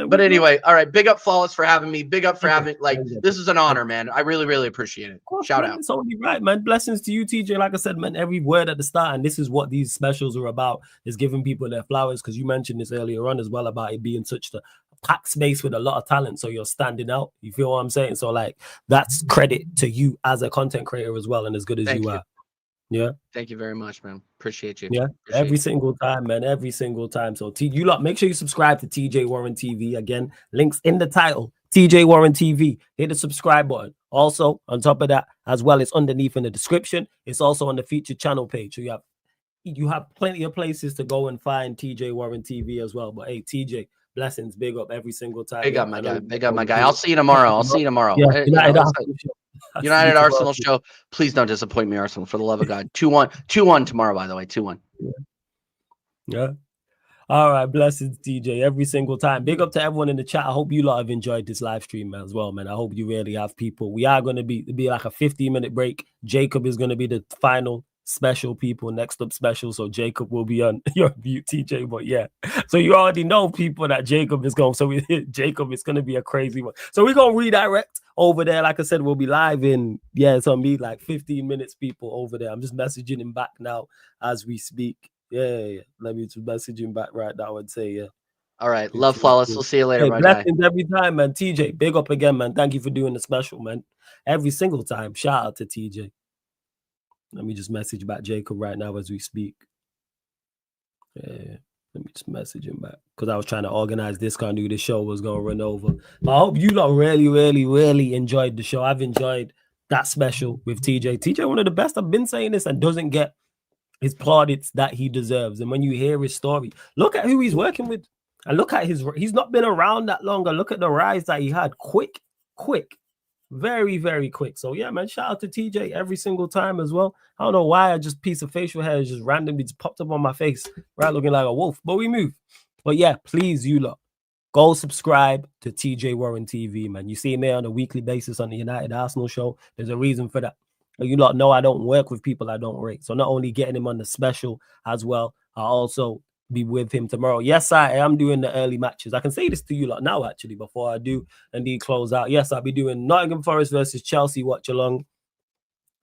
S2: But anyway, all right, big up Flawless for having me. Big up for having, like, this is an honor, man. I really, really appreciate it. Shout out.
S1: It's only right, man. Blessings to you, TJ. Like I said, man, every word at the start, and this is what these specials are about, is giving people their flowers, because you mentioned this earlier on as well about it being such a packed space with a lot of talent, so you're standing out. You feel what I'm saying? So, like, that's credit to you as a content creator as well, and as good as you are. Yeah.
S2: Thank you very much, man. Appreciate you.
S1: Yeah. Every single time, man. Every single time. So you lot, make sure you subscribe to TJ Warren TV. Again, links in the title. TJ Warren TV. Hit the subscribe button. Also, on top of that, as well, it's underneath in the description. It's also on the featured channel page. So you have plenty of places to go and find TJ Warren TV as well. But hey, TJ, blessings, big up every single time.
S2: Big up, my guy. Big up, my guy. I'll see you tomorrow.
S1: Yeah,
S2: United Arsenal show. Please don't disappoint me, Arsenal, for the love of God. 2-1 tomorrow, by the way. 2-1.
S1: Yeah. All right. Blessings, DJ. Every single time. Big up to everyone in the chat. I hope you lot have enjoyed this live stream as well, man. I hope you really have people. We are going to be like a 15-minute break. Jacob is going to be the final special people, next up special. So Jacob will be on your view, TJ. But yeah, so you already know people that Jacob is going. So Jacob is going to be a crazy one. So we're going to redirect over there. Like I said, we'll be live in, it's on me, like 15 minutes, people over there. I'm just messaging him back now as we speak. Yeah. Let me just message him back right now and say, yeah.
S2: All right. Love, Flawless. We'll see you later, my guy.
S1: Every time, man. TJ, big up again, man. Thank you for doing the special, man. Every single time. Shout out to TJ. Let me just message back Jacob right now as we speak. Yeah. Let me just message him back because I was trying to organize this. I knew the show was going to run over. But I hope you lot really, really, really enjoyed the show. I've enjoyed that special with TJ. TJ, one of the best. I've been saying this and doesn't get his plaudits that he deserves. And when you hear his story, look at who he's working with. And look at he's not been around that long. And look at the rise that he had. Quick. Very, very quick. So yeah, man, shout out to TJ every single time as well. I don't know why piece of facial hair just randomly just popped up on my face, right? Looking like a wolf, but we move. But yeah, please, you lot, go subscribe to TJ Warren TV, man. You see me on a weekly basis on the United Arsenal show. There's a reason for that. You lot know I don't work with people I don't rate. So not only getting him on the special as well, I also be with him tomorrow. Yes, I am doing the early matches. I can say this to you lot now, actually, before I do indeed close out. Yes, I'll be doing Nottingham Forest versus Chelsea watch along.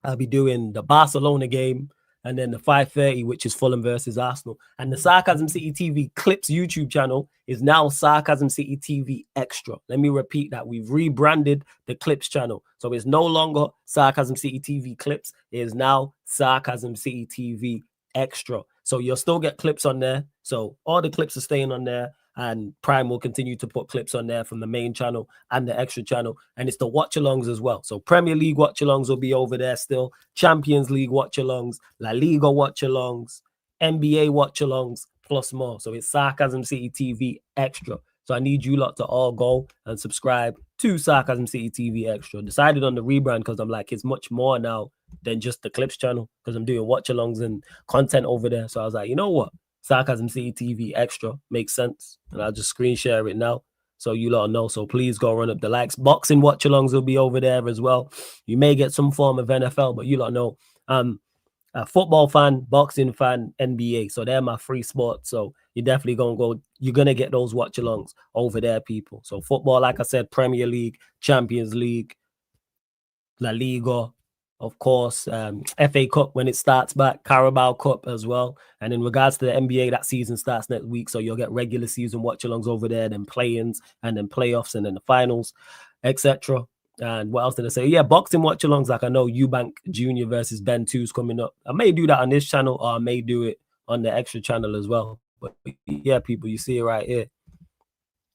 S1: I'll be doing the Barcelona game and then the 5:30, which is Fulham versus Arsenal. And the Sarcasm City TV Clips YouTube channel is now Sarcasm City TV Extra. Let me repeat that. We've rebranded the Clips channel. So it's no longer Sarcasm City TV Clips. It is now Sarcasm City TV Extra. So you'll still get clips on there. So all the clips are staying on there. And Prime will continue to put clips on there from the main channel and the extra channel. And it's the watch-alongs as well. So Premier League watch-alongs will be over there still. Champions League watch-alongs, La Liga watch-alongs, NBA watch-alongs, plus more. So it's Sarcasm City TV Extra. So I need you lot to all go and subscribe to Sarcasm City TV Extra. Decided on the rebrand because I'm like, it's much more now than just the Clips channel because I'm doing watch-alongs and content over there. So I was like, you know what? Sarcasm City TV Extra makes sense. And I'll just screen share it now so you lot know. So please go run up the likes. Boxing watch-alongs will be over there as well. You may get some form of NFL, but you lot know a football fan, boxing fan, NBA. So they're my free sports. So you're definitely you're going to get those watch-alongs over there, people. So football, like I said, Premier League, Champions League, La Liga, of course, FA Cup when it starts back, Carabao Cup as well. And in regards to the NBA, that season starts next week. So you'll get regular season watch-alongs over there, then play-ins, and then playoffs, and then the finals, etc. And what else did I say? Yeah, boxing watch-alongs. Like I know Eubank Jr. versus Ben 2's coming up. I may do that on this channel, or I may do it on the extra channel as well. But yeah, people, you see it right here.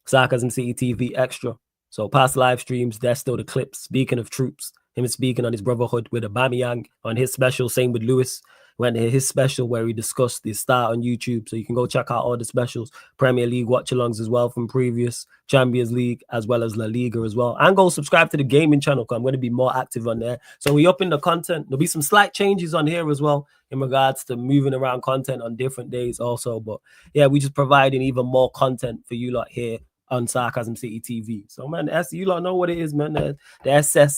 S1: Sarcasm City TV Extra. So past live streams, there's still the clips. Speaking of Troopz, him speaking on his brotherhood with Aubameyang on his special. Same with Lewis. Went to his special where he discussed the start on YouTube. So you can go check out all the specials. Premier League watch-alongs as well from previous. Champions League as well as La Liga as well. And go subscribe to the gaming channel because I'm going to be more active on there. So we up in the content. There'll be some slight changes on here as well in regards to moving around content on different days also. But yeah, we just providing even more content for you lot here on Sarcasm City TV. So man, you lot know what it is, man. The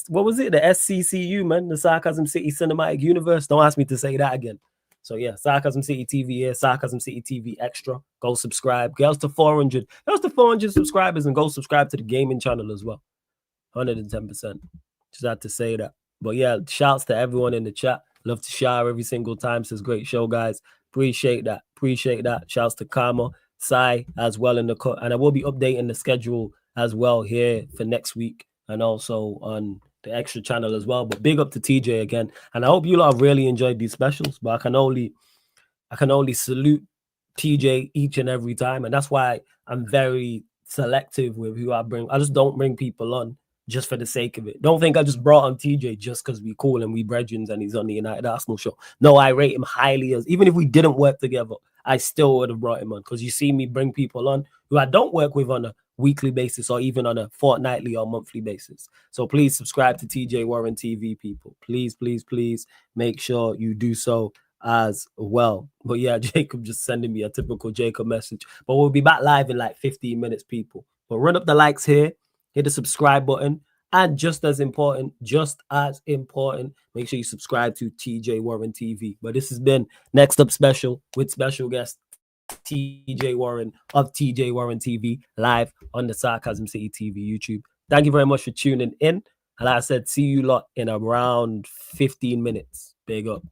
S1: what was it? The SCCU, man. The Sarcasm City Cinematic Universe. Don't ask me to say that again. So yeah, Sarcasm City TV here, Sarcasm City TV Extra. Go subscribe. Girls to 400 subscribers, and go subscribe to the gaming channel as well. 110%. Just had to say that. But yeah, shouts to everyone in the chat. Love to share every single time. Says great show, guys. Appreciate that. Shouts to Karma, Sai as well in the cut, and I will be updating the schedule as well here for next week and also on the extra channel as well. But big up to TJ again, and I hope you lot have really enjoyed these specials. But I can only salute TJ each and every time, and that's why I'm very selective with who I bring. I just don't bring people on just for the sake of it. Don't think I just brought on TJ just because we cool and we brethren and he's on the United Arsenal show. No, I rate him highly. As even if we didn't work together, I still would have brought him on because you see me bring people on who I don't work with on a weekly basis or even on a fortnightly or monthly basis. So please subscribe to TJ Warren TV, people. Please make sure you do so as well. But yeah, Jacob just sending me a typical Jacob message. But we'll be back live in like 15 minutes, people. But run up the likes here. Hit the subscribe button. And just as important, make sure you subscribe to TJ Warren TV. But this has been Next Up Special with special guest TJ Warren of TJ Warren TV live on the Sarcasm City TV YouTube. Thank you very much for tuning in. And like I said, see you lot in around 15 minutes. Big up.